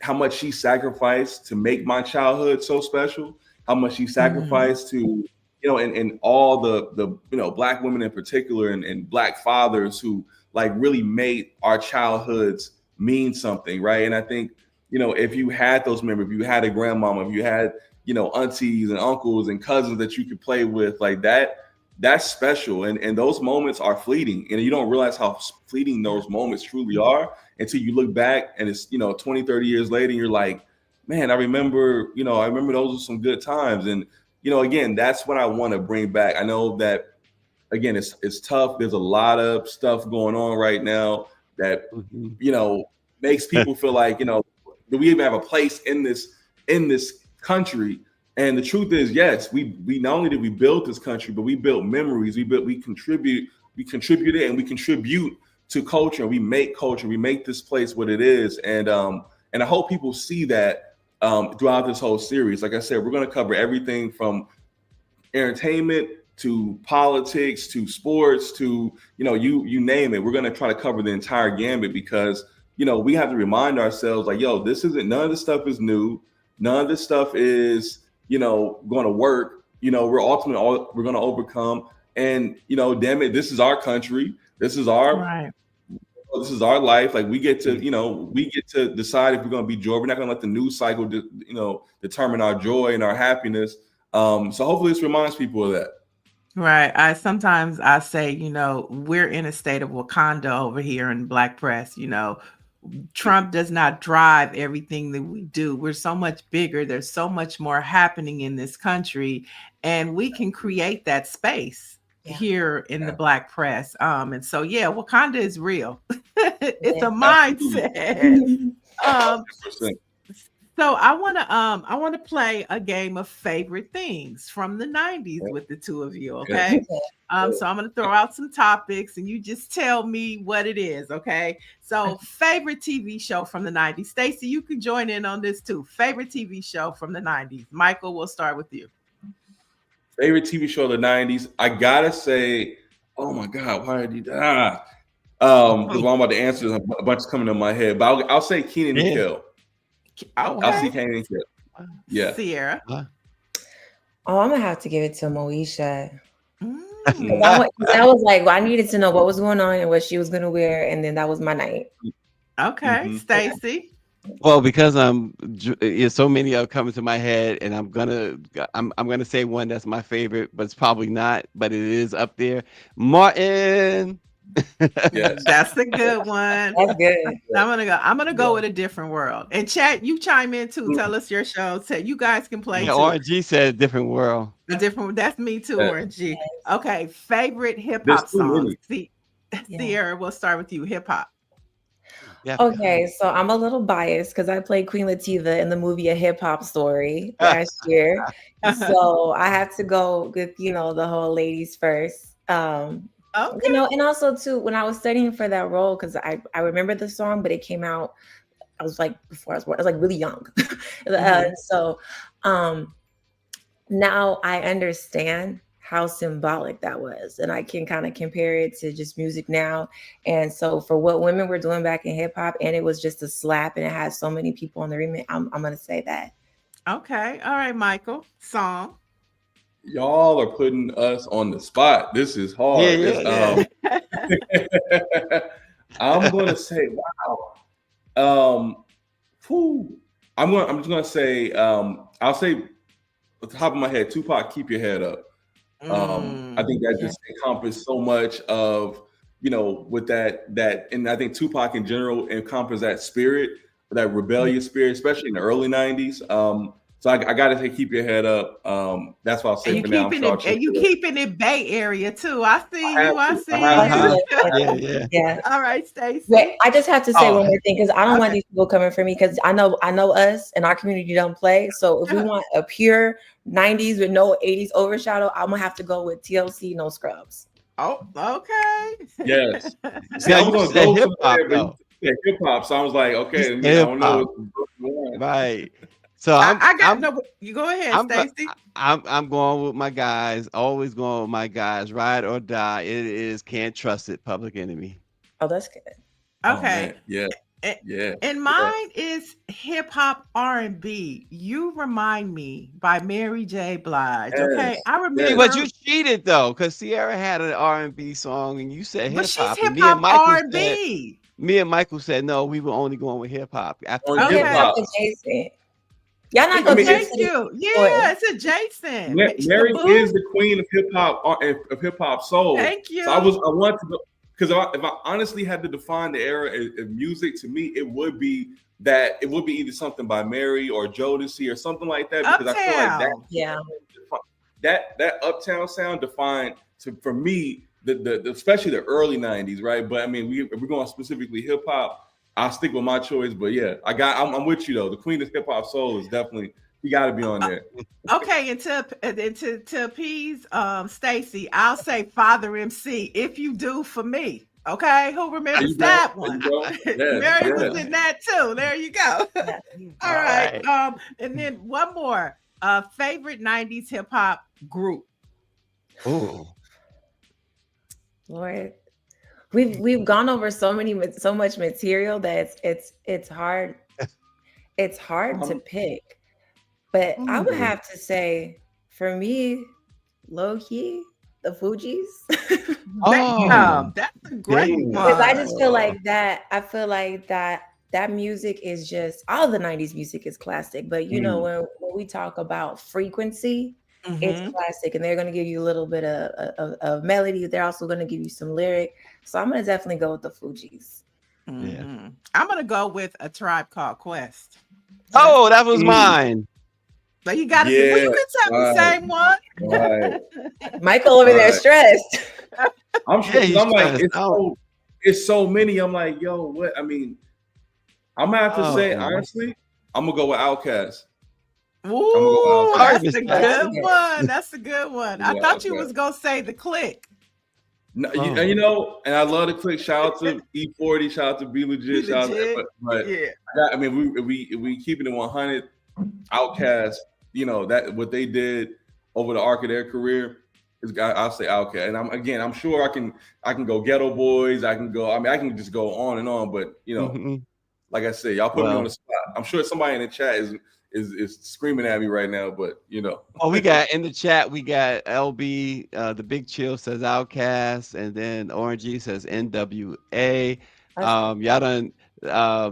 how much she sacrificed to make my childhood so special, how much she sacrificed to, you know, and all the you know, Black women in particular and Black fathers who like really made our childhoods mean something, right? And I think, you know, if you had those members, if you had a grandmama, if you had, you know, aunties and uncles and cousins that you could play with, like that's special. And those moments are fleeting. And you don't realize how fleeting those moments truly are until you look back and it's, you know, 20, 30 years later, and you're like, man, I remember those are some good times. And, you know, again, that's what I want to bring back. I know that, again, it's tough. There's a lot of stuff going on right now that, you know, makes people feel like, you know, do we even have a place in this country? And the truth is, yes, we not only did we build this country, but we built memories. We contributed, and we contribute to culture. We make culture. We make this place what it is. And I hope people see that throughout this whole series. Like I said, we're going to cover everything from entertainment to politics to sports to, you know, you name it. We're going to try to cover the entire gambit because, you know, we have to remind ourselves like, yo, none of this stuff is new. None of this stuff is, you know, going to work. You know, we're going to overcome. And, you know, damn it, this is our country. This is our life. Like we get to decide if we're going to be joy. We're not going to let the news cycle, determine our joy and our happiness. So hopefully this reminds people of that. Right. Sometimes I say, you know, we're in a state of Wakanda over here in Black Press. You know, Trump does not drive everything that we do. We're so much bigger. There's so much more happening in this country, and we can create that space here in the Black Press. And so, yeah, Wakanda is real. It's a mindset. So I want to play a game of favorite things from the 90s with the two of you, okay? So I'm going to throw out some topics and you just tell me what it is, okay? So favorite TV show from the 90s. Stacy, you can join in on this too. Favorite TV show from the 90s. Michael, we'll start with you. Favorite TV show of the 90s. I got to say, oh my God, why did you die? Because while I'm about to answer, there's a bunch coming in my head, but I'll say Kenan and Kel. Okay. I'll see Kenan and Kel. Yeah. Sierra. Oh, I'm gonna have to give it to Moesha. That was like, well, I needed to know what was going on and what she was gonna wear, and then that was my night. Okay, Stacy. Well, because so many are coming to my head, and I'm gonna say one that's my favorite, but it's probably not, but it is up there. Martin. Yes. That's a good one. That's good. I'm gonna go with A Different World. And chat, you chime in too. Tell us your show. You guys can play. Yeah, too. RNG said A Different World. That's me too, RNG. Okay, favorite hip hop song. Sierra, we'll start with you. Hip hop. Yeah. Okay, so I'm a little biased because I played Queen Latifah in the movie A Hip Hop Story last year. So I have to go with, the whole ladies first. Okay. And also too, when I was studying for that role, because I remember the song, but it came out, I was like before I was born, I was like really young. So now I understand how symbolic that was, and I can kind of compare it to just music now. And so for what women were doing back in hip hop, and it was just a slap, and it had so many people on the remix, I'm gonna say that. Okay. All right, Michael. Song. Y'all are putting us on the spot. This is Yeah, hard. yeah, I'm gonna say, wow. I'm just gonna say, I'll say at the top of my head, Tupac, Keep Your Head Up. I think that just encompassed so much of, with that, and I think Tupac in general encompassed that spirit, that rebellious spirit, especially in the early 90s. So I gotta say, Keep Your Head Up. That's what I'll say for now. And you keeping it Bay Area too. I see you. I see yeah. Yeah. All right, Stacy. Wait, I just have to say one more thing because I don't want these people coming for me because I know us and our community don't play. So if we want a pure 90s with no 80s overshadow, I'm gonna have to go with TLC, No Scrubs. Oh, okay. Yes. See, I was gonna go hip hop though. Hip hop. So I was like, okay, I don't know. Right. So you go ahead, Stacy. I'm going with my guys. Always going with my guys. Ride or die. It is Can't Trust It. Public Enemy. Oh, that's good. Okay. Yeah. Yeah. And mine is hip hop R&B. You Remind Me by Mary J. Blige. Yes. Okay, I remember. Yeah, but you cheated though, because Sierra had an R&B song, and you said hip hop. But she's hip hop R&B. Me and Michael said no. We were only going with hip hop. Hip hop. Y'all not gonna thank you. Yeah, it's adjacent. Mary is the queen of hip hop soul. Thank you. So I want to go because if I honestly had to define the era of music, to me, it would be either something by Mary or Jodeci or something like that. Because Uptown. I feel like that Uptown sound defined for me the especially the early 90s, right? But I mean, if we're going specifically hip hop, I'll stick with my choice, but yeah, I'm with you though. The queen of hip hop soul is definitely, you got to be on there. Okay, and to appease Stacy, I'll say Father MC. If You Do For Me. Okay, who remembers that one? Mary was in that too. There you go. All right. And then one more. Favorite 90s hip hop group. Oh, Lord. We've gone over so much material that it's hard. It's hard to pick. But I would have to say, for me, low key, the Fugees. That's a great one. Because I just feel like that. I feel like that music is just, all the 90s music is classic. But when we talk about frequency, it's classic, and they're going to give you a little bit of melody. They're also going to give you some lyric. So I'm going to definitely go with the Fugees. Yeah. I'm going to go with A Tribe Called Quest. Oh, that was mine. But you got to be, well, you could have the same one. Right. Michael over there stressed. I'm sure. I'm like, it's so many. I'm like, yo, what? I mean, I'm going to have to say, honestly, I'm going to go with Outkast. Ooh, that's a good one. That's a good one. I thought you was going to say The Click. No, and I love The Click. Shout out to E40. Shout out to Be Legit. Shout out but yeah. I mean, we keeping it 100. Outkast, that what they did over the arc of their career is, I'll say Outkast. And I'm sure I can go Ghetto Boys. I can just go on and on. But like I said, y'all put me on the spot. I'm sure somebody in the chat is screaming at me right now, but Oh, we got in the chat, we got LB, the Big Chill says Outkast, and then Orange says NWA. Y'all done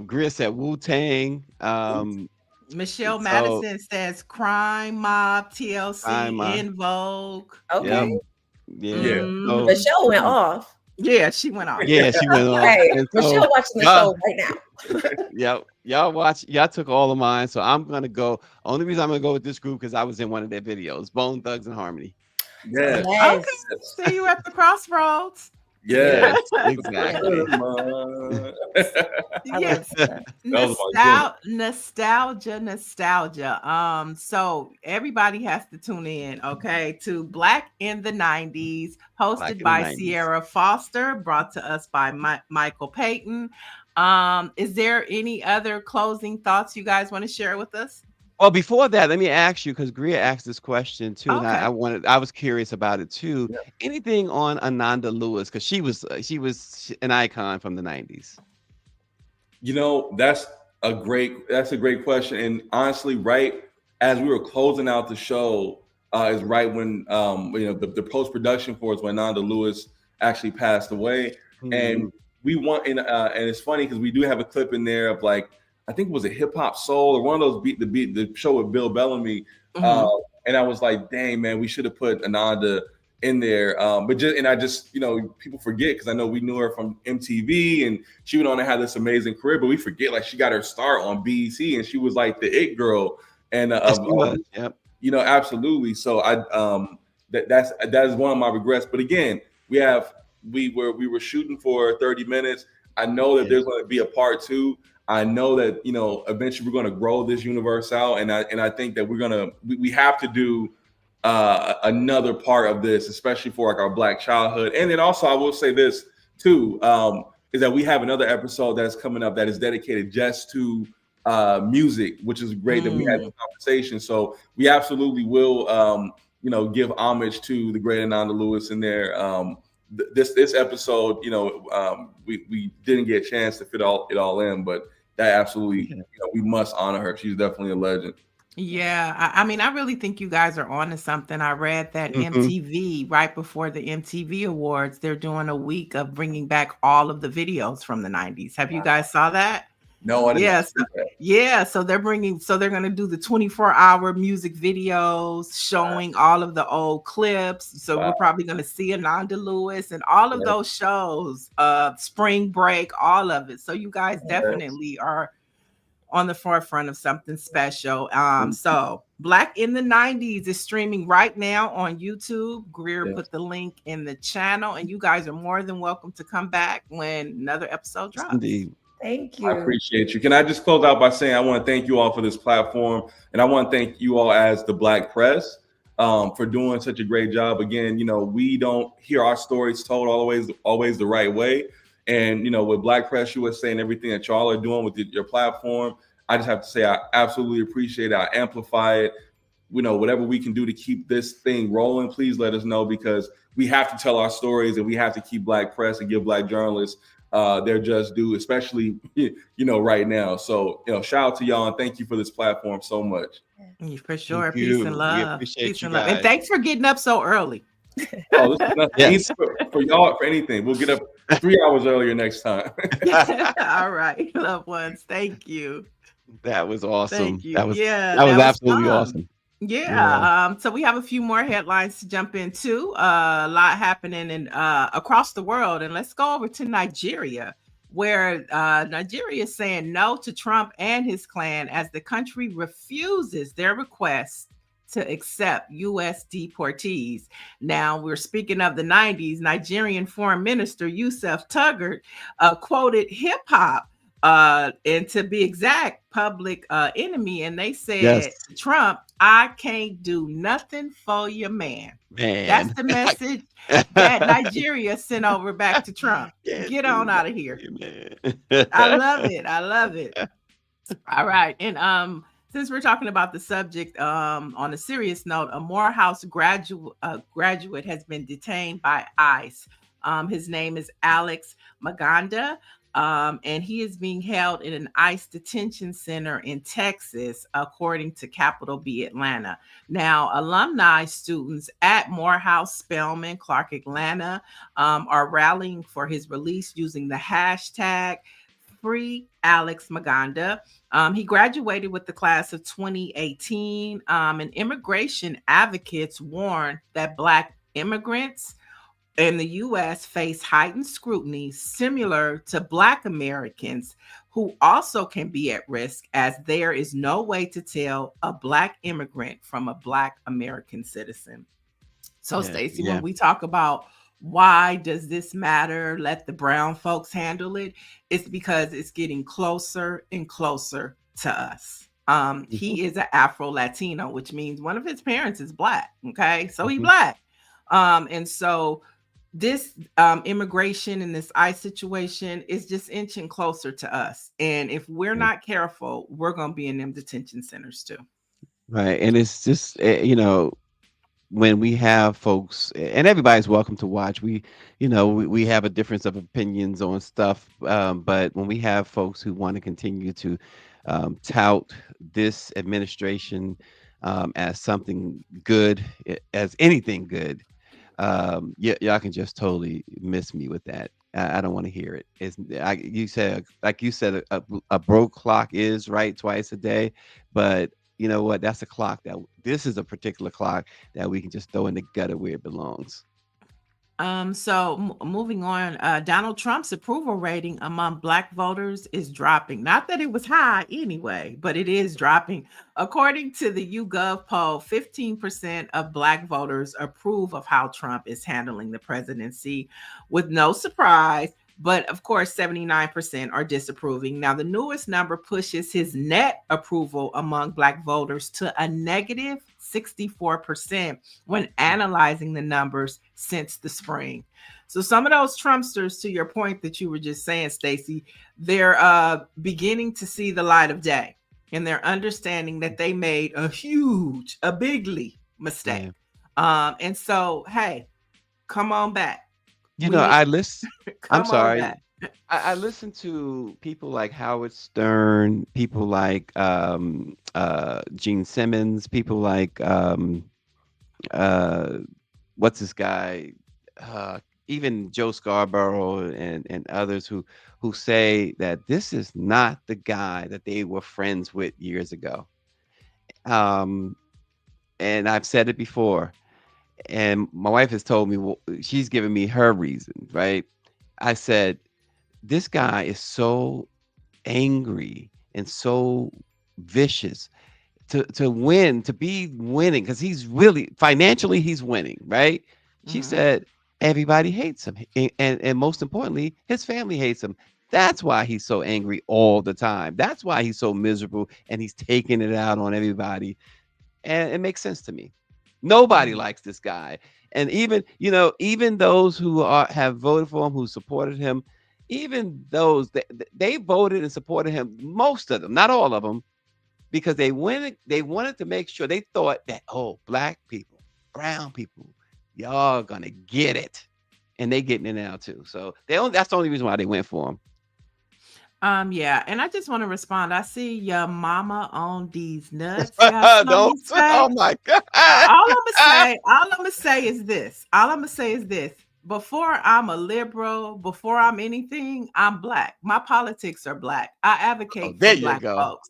Greer said Wu-Tang. Michelle Madison says Crime Mob, TLC, In Vogue. Okay. Yeah. Michelle went off. Yeah, she went off. Yeah, she went off. Hey, Michelle watching the show right now. Y'all took all of mine, so I'm gonna go. Only reason I'm gonna go with this group because I was in one of their videos, Bone Thugs and Harmony. Yeah. Okay. See you at the crossroads. Yes. Exactly. Yes. Nostalgia. So everybody has to tune in, okay, to Black in the 90s, Black hosted in the by 90s. Sierra Foster, brought to us by Michael Payton. Is there any other closing thoughts you guys want to share with us? Well, before that, let me ask you, because Greer asked this question too, and Okay. I was curious about it too. Yeah. Anything on Ananda Lewis? Because she was an icon from the 90s. You know, that's a great question. And honestly, right as we were closing out the show, is right when the post production for it, when Ananda Lewis actually passed away. And we want and it's funny because we do have a clip in there of like, I think it was a hip hop soul or one of those the show with Bill Bellamy. And I was like, dang man, we should have put Ananda in there. People forget, because I know we knew her from MTV and she went on to have this amazing career, but we forget like she got her start on BET and she was like the it girl. And Yep. Absolutely. So that is one of my regrets. But again, we were shooting for 30 minutes. I know that there's going to be a part 2. I know that eventually we're going to grow this universe out, and I think that we have to do another part of this, especially for like our Black childhood. And then also I will say this too, is that we have another episode that's coming up that is dedicated just to music, which is great that we had this conversation. So we absolutely will give homage to the great Ananda Lewis in there. This episode, we didn't get a chance to fit it all in, but that absolutely, we must honor her. She's definitely a legend. Yeah, I mean, I really think you guys are on to something. I read that MTV, right before the MTV Awards, they're doing a week of bringing back all of the videos from the 90s. Have you guys saw that? No, I didn't. Yes. So they're going to do the 24-hour music videos showing all of the old clips. So we're probably going to see Ananda Lewis and all of those shows, Spring Break, all of it. So you guys definitely are on the forefront of something special. So Black in the 90s is streaming right now on YouTube. Greer put the link in the channel, and you guys are more than welcome to come back when another episode drops. Indeed. Thank you. I appreciate you. Can I just close out by saying I want to thank you all for this platform, and I want to thank you all as the Black Press for doing such a great job. Again, we don't hear our stories told always the right way. And with BlackPressUSA and everything that y'all are doing with your platform, I just have to say I absolutely appreciate it. I amplify it. Whatever we can do to keep this thing rolling, please let us know, because we have to tell our stories and we have to keep Black press and give Black journalists their just due, especially right now. So shout out to y'all and thank you for this platform so much. For sure. Thank you. Peace and love. We appreciate Peace you and love. guys. And thanks for getting up so early. Oh, this is nothing. For y'all, for anything. We'll get up 3 hours earlier next time. All right, loved ones. Thank you. That was awesome. Thank you. That was was absolutely fun. awesome. Yeah. So we have a few more headlines to jump into. A lot happening in across the world, and let's go over to Nigeria, where Nigeria is saying no to Trump and his clan as the country refuses their request to accept U.S. deportees. Now, we're speaking of the 90s. Nigerian Foreign Minister Yusuf Tuggart quoted hip hop, and to be exact, Public Enemy, and they said to Trump, "I can't do nothing for your man." That's the message that Nigeria sent over back to Trump. Get on out of here. I love it. I love it. All right. And since we're talking about the subject, on a serious note, a Morehouse graduate has been detained by ICE. His name is Alex Maganda. And he is being held in an ICE detention center in Texas, according to Capital B Atlanta. Now, alumni students at Morehouse, Spelman, Clark, Atlanta are rallying for his release using the hashtag Free Alex Maganda. He graduated with the class of 2018, and immigration advocates warn that Black immigrants in the U.S. face heightened scrutiny similar to Black Americans, who also can be at risk, as there is no way to tell a Black immigrant from a Black American citizen. So, Stacy, when we talk about Why does this matter? Let the brown folks handle it. It's because it's getting closer and closer to us. Mhm. He is an Afro Latino, which means one of his parents is black. Okay, so he Mhm. black. And so this immigration and this ICE situation is just inching closer to us. And if we're Right. not careful, we're going to be in them detention centers too. Right. And it's just, when we have folks, and everybody's welcome to watch, we have a difference of opinions on stuff, but when we have folks who want to continue to tout this administration as something good, as anything good, y'all can just totally miss me with that. I don't want to hear it. You said, a broke clock is right twice a day, but you know what? That's a clock this is a particular clock that we can just throw in the gutter where it belongs. Moving on, Donald Trump's approval rating among black voters is dropping. Not that it was high anyway, but it is dropping. According to the YouGov poll, 15% of black voters approve of how Trump is handling the presidency, with no surprise. But of course, 79% are disapproving. Now, the newest number pushes his net approval among black voters to a negative 64% when analyzing the numbers since the spring. So some of those Trumpsters, to your point that you were just saying, Stacy, they're beginning to see the light of day, and they're understanding that they made a bigly mistake. Yeah. And so, hey, come on back. You We know, need I'm come on sorry. back. I listen to people like Howard Stern, people like Gene Simmons, people like uh what's this guy, uh even Joe Scarborough and others who say that this is not the guy that they were friends with years ago. um and I've said it before, and my wife has told me, well, she's given me her reasons, right? I said, this guy is so angry and so vicious to win, to be winning, because he's really financially he's winning, right? She Mhm. said everybody hates him, and most importantly, his family hates him. That's why he's so angry all the time. That's why he's so miserable and he's taking it out on everybody. And it makes sense to me. Nobody Mhm. likes this guy. And even those who have voted for him, who supported him, even those they voted and supported him, most of them, not all of them, because they wanted to make sure, they thought that, oh, black people, brown people, y'all gonna get it. And they getting it now too. So that's the only reason why they went for him. Yeah, and I just want to respond. I see your mama on these nuts. Got something Don't. to say? Oh my God. All I'm gonna say is this. All I'm gonna say is this. Before I'm a liberal, before I'm anything, I'm black. My politics are black. I Oh, advocate for there you black go. folks.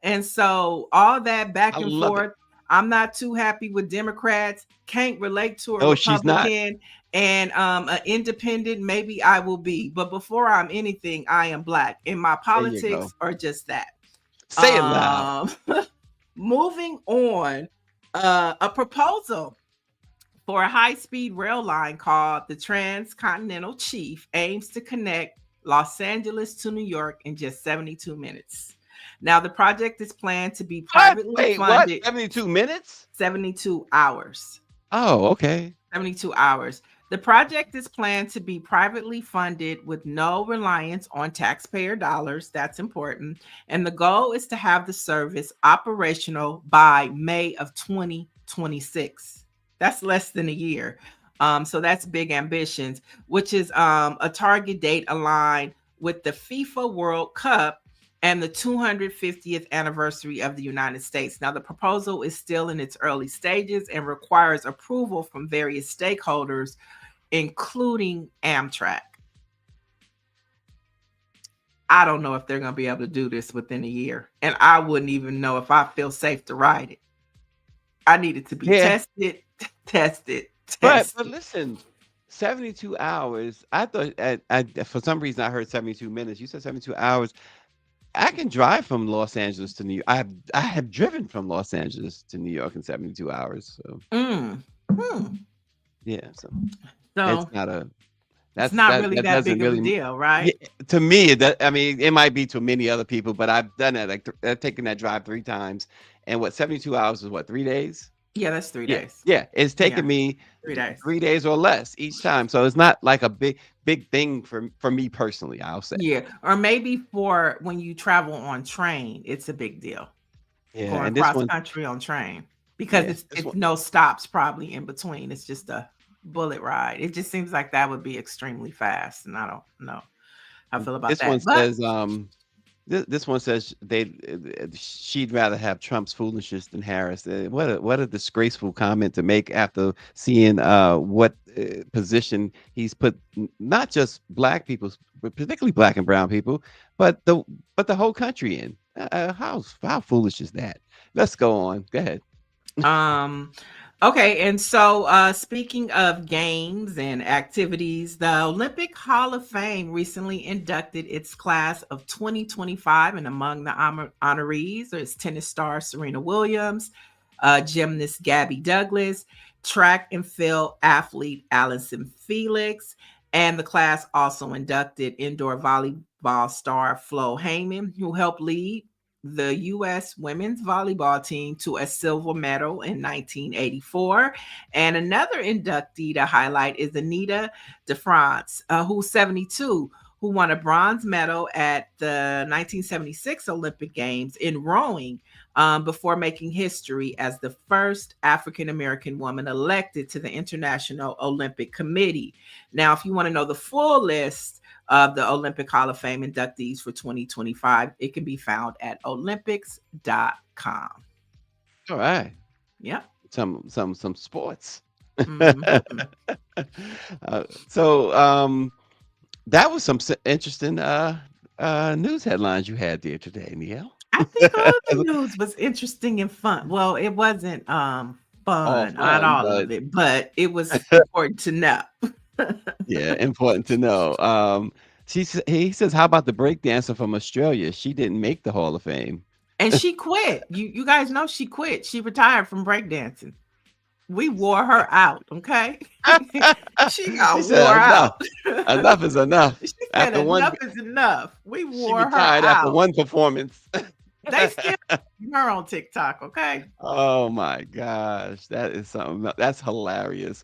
And so all that I back and love it. forth, I'm not too happy with Democrats, can't relate to a No, she's not. Republican, and an independent, maybe I will be. But before I'm anything, I am black. And my There you go. politics are just that. Say it loud. Moving on, a proposal for a high-speed rail line called the Transcontinental Chief aims to connect Los Angeles to New York in just 72 minutes. Now, the project is planned to be What? privately Wait, what? funded 72 minutes? 72 hours. Oh, okay. 72 hours. The project is planned to be privately funded with no reliance on taxpayer dollars. That's important. And the goal is to have the service operational by May of 2026. That's less than a year. So that's big ambitions, which is a target date aligned with the FIFA World Cup and the 250th anniversary of the United States. Now, the proposal is still in its early stages and requires approval from various stakeholders, including Amtrak. I don't know if they're going to be able to do this within a year, and I wouldn't even know if I feel safe to ride it. I need it to be Yeah. tested, tested, But tested. listen, 72 hours. I thought for some reason I heard 72 minutes. You said 72 hours. I can drive from Los Angeles to New York. I have driven from Los Angeles to New York in 72 hours. So Mm. Hmm. Yeah, so So it's not a it's not that really that that doesn't big of a really deal, yeah, right? to me that I mean it might be to many other people, but I've done that like I've taken that drive 3 times, and what 72 hours is what 3 days? Yeah, that's 3 days. Yeah, it's Yeah, taken me 3 days. 3 days or less each time, so it's not like a big thing for me personally. I'll say. Yeah, or maybe for when you travel on train, it's a big deal Yeah, going and this cross one, country on train because yeah, it's this it's one, no stops probably in between. It's just a bullet ride. It just seems like that would be extremely fast, and I don't know how I feel about this one that. But says this one says she'd rather have Trump's foolishness than Harris. What a disgraceful comment to make after seeing what position he's put not just black people, but particularly black and brown people, but the whole country in. How foolish is that? Let's go on. Go ahead. Um, okay, and so speaking of games and activities, the Olympic Hall of Fame recently inducted its class of 2025, and among the honorees is tennis star Serena Williams, gymnast Gabby Douglas, track and field athlete Allison Felix, and the class also inducted indoor volleyball star Flo Heyman, who helped lead the U.S. women's volleyball team to a silver medal in 1984. And another inductee to highlight is Anita DeFrance, who's 72, who won a bronze medal at the 1976 Olympic Games in rowing before making history as the first African American woman elected to the International Olympic Committee. Now, if you want to know the full list of the Olympic Hall of Fame inductees for 2025, it can be found at olympics.com. All right. Yep. Some sports. Mhm. So that was some interesting news headlines you had there today, Niele. I think all the news was interesting and fun. Well, it wasn't All fun, not fun, all but of it, but it was important to know. yeah, important to know. He says, how about the breakdancer from Australia? She didn't make the Hall of Fame. And she quit. You guys know she quit. She retired from breakdancing. We wore her out, okay? She got She wore said, enough. out. Enough is enough. She said After one, enough is enough. We she wore her retired after out. one performance. They still her on TikTok, okay? Oh my gosh, that is something that's hilarious.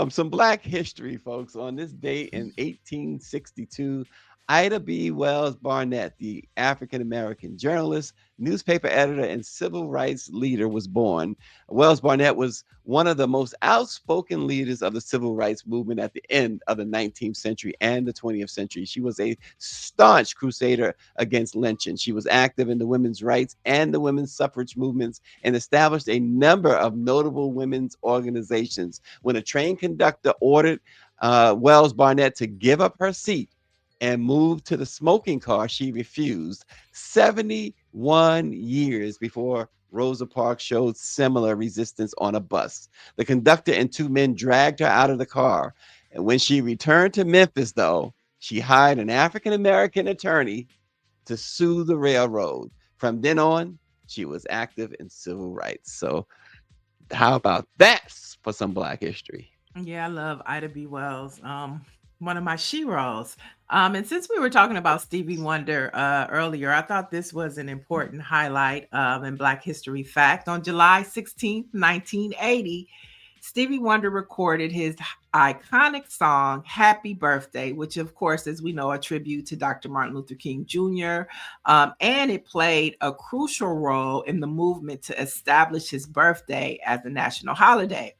Some Black history, folks. On this date in 1862, Ida B. Wells Barnett, the African American journalist, newspaper editor, and civil rights leader, was born. Wells Barnett was one of the most outspoken leaders of the civil rights movement at the end of the 19th century and the 20th century. She was a staunch crusader against lynching. She was active in the women's rights and the women's suffrage movements and established a number of notable women's organizations. When a train conductor ordered Wells Barnett to give up her seat and move to the smoking car, she refused. 71 years before Rosa Parks showed similar resistance on a bus. The conductor and two men dragged her out of the car. And when she returned to Memphis, though, she hired an African American attorney to sue the railroad. From then on, she was active in civil rights. So, how about that for some Black history? Yeah, I love Ida B. Wells. One of my sheroes. And since we were talking about Stevie Wonder earlier, I thought this was an important highlight in Black History Fact. On July 16th, 1980, Stevie Wonder recorded his iconic song, Happy Birthday, which, of course, as we know, a tribute to Dr. Martin Luther King Jr. And it played a crucial role in the movement to establish his birthday as a national holiday.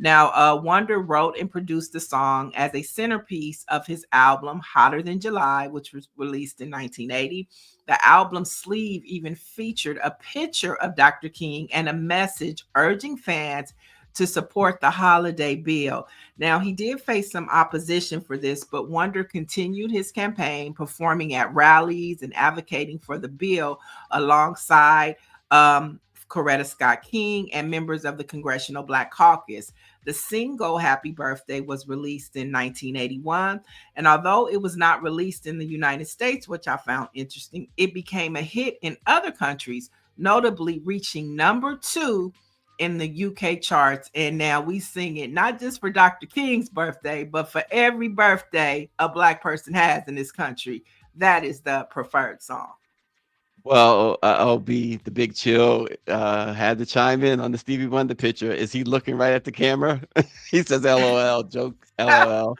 Now, Wonder wrote and produced the song as a centerpiece of his album Hotter Than July, which was released in 1980. The album sleeve even featured a picture of Dr. King and a message urging fans to support the holiday bill. Now, he did face some opposition for this, but Wonder continued his campaign, performing at rallies and advocating for the bill alongside Coretta Scott King and members of the Congressional Black Caucus. The single Happy Birthday was released in 1981, and although it was not released in the United States, which I found interesting, it became a hit in other countries, notably reaching number 2 in the UK charts, and now we sing it not just for Dr. King's birthday, but for every birthday a Black person has in this country. That is the preferred song. Well, OB, the Big Chill, had to chime in on the Stevie Wonder picture. Is he looking right at the camera? He says, LOL, joke, LOL.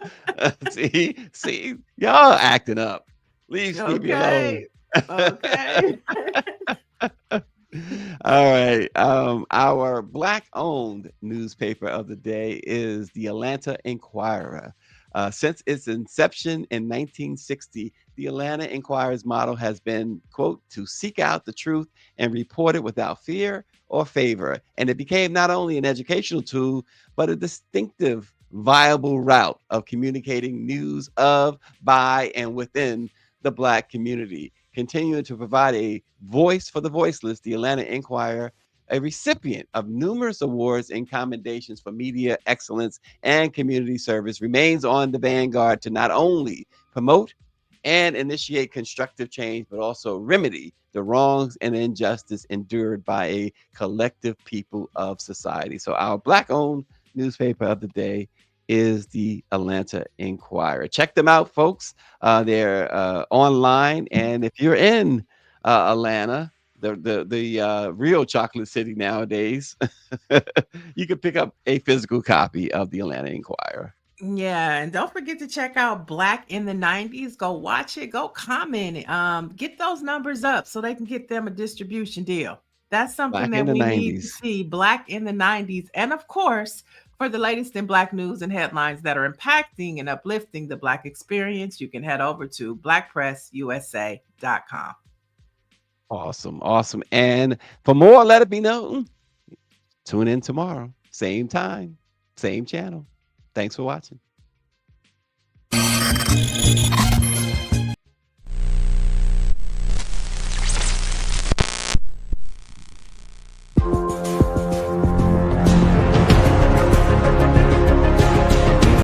See, y'all acting up. Leave Stevie alone. Okay. All right. Our Black-owned newspaper of the day is the Atlanta Inquirer. Since its inception in 1960, the Atlanta Inquirer's motto has been, quote, to seek out the truth and report it without fear or favor. And it became not only an educational tool, but a distinctive, viable route of communicating news of, by, and within the Black community. Continuing to provide a voice for the voiceless, the Atlanta Inquirer, a recipient of numerous awards and commendations for media excellence and community service, remains on the vanguard to not only promote and initiate constructive change, but also remedy the wrongs and injustice endured by a collective people of society. So our Black-owned newspaper of the day is the Atlanta Inquirer. Check them out, folks. They're online, and if you're in Atlanta, the real chocolate city nowadays, you can pick up a physical copy of the Atlanta Inquirer. Yeah, and don't forget to check out Black in the 90s. Go watch it, go comment it. Get those numbers up so they can get them a distribution deal. That's something that we need to see. Black in the 90s. And of course, for the latest in Black news and headlines that are impacting and uplifting the Black experience, you can head over to BlackPressUSA.com. Awesome. And for more, let it be known, tune in tomorrow. Same time, same channel. Thanks for watching.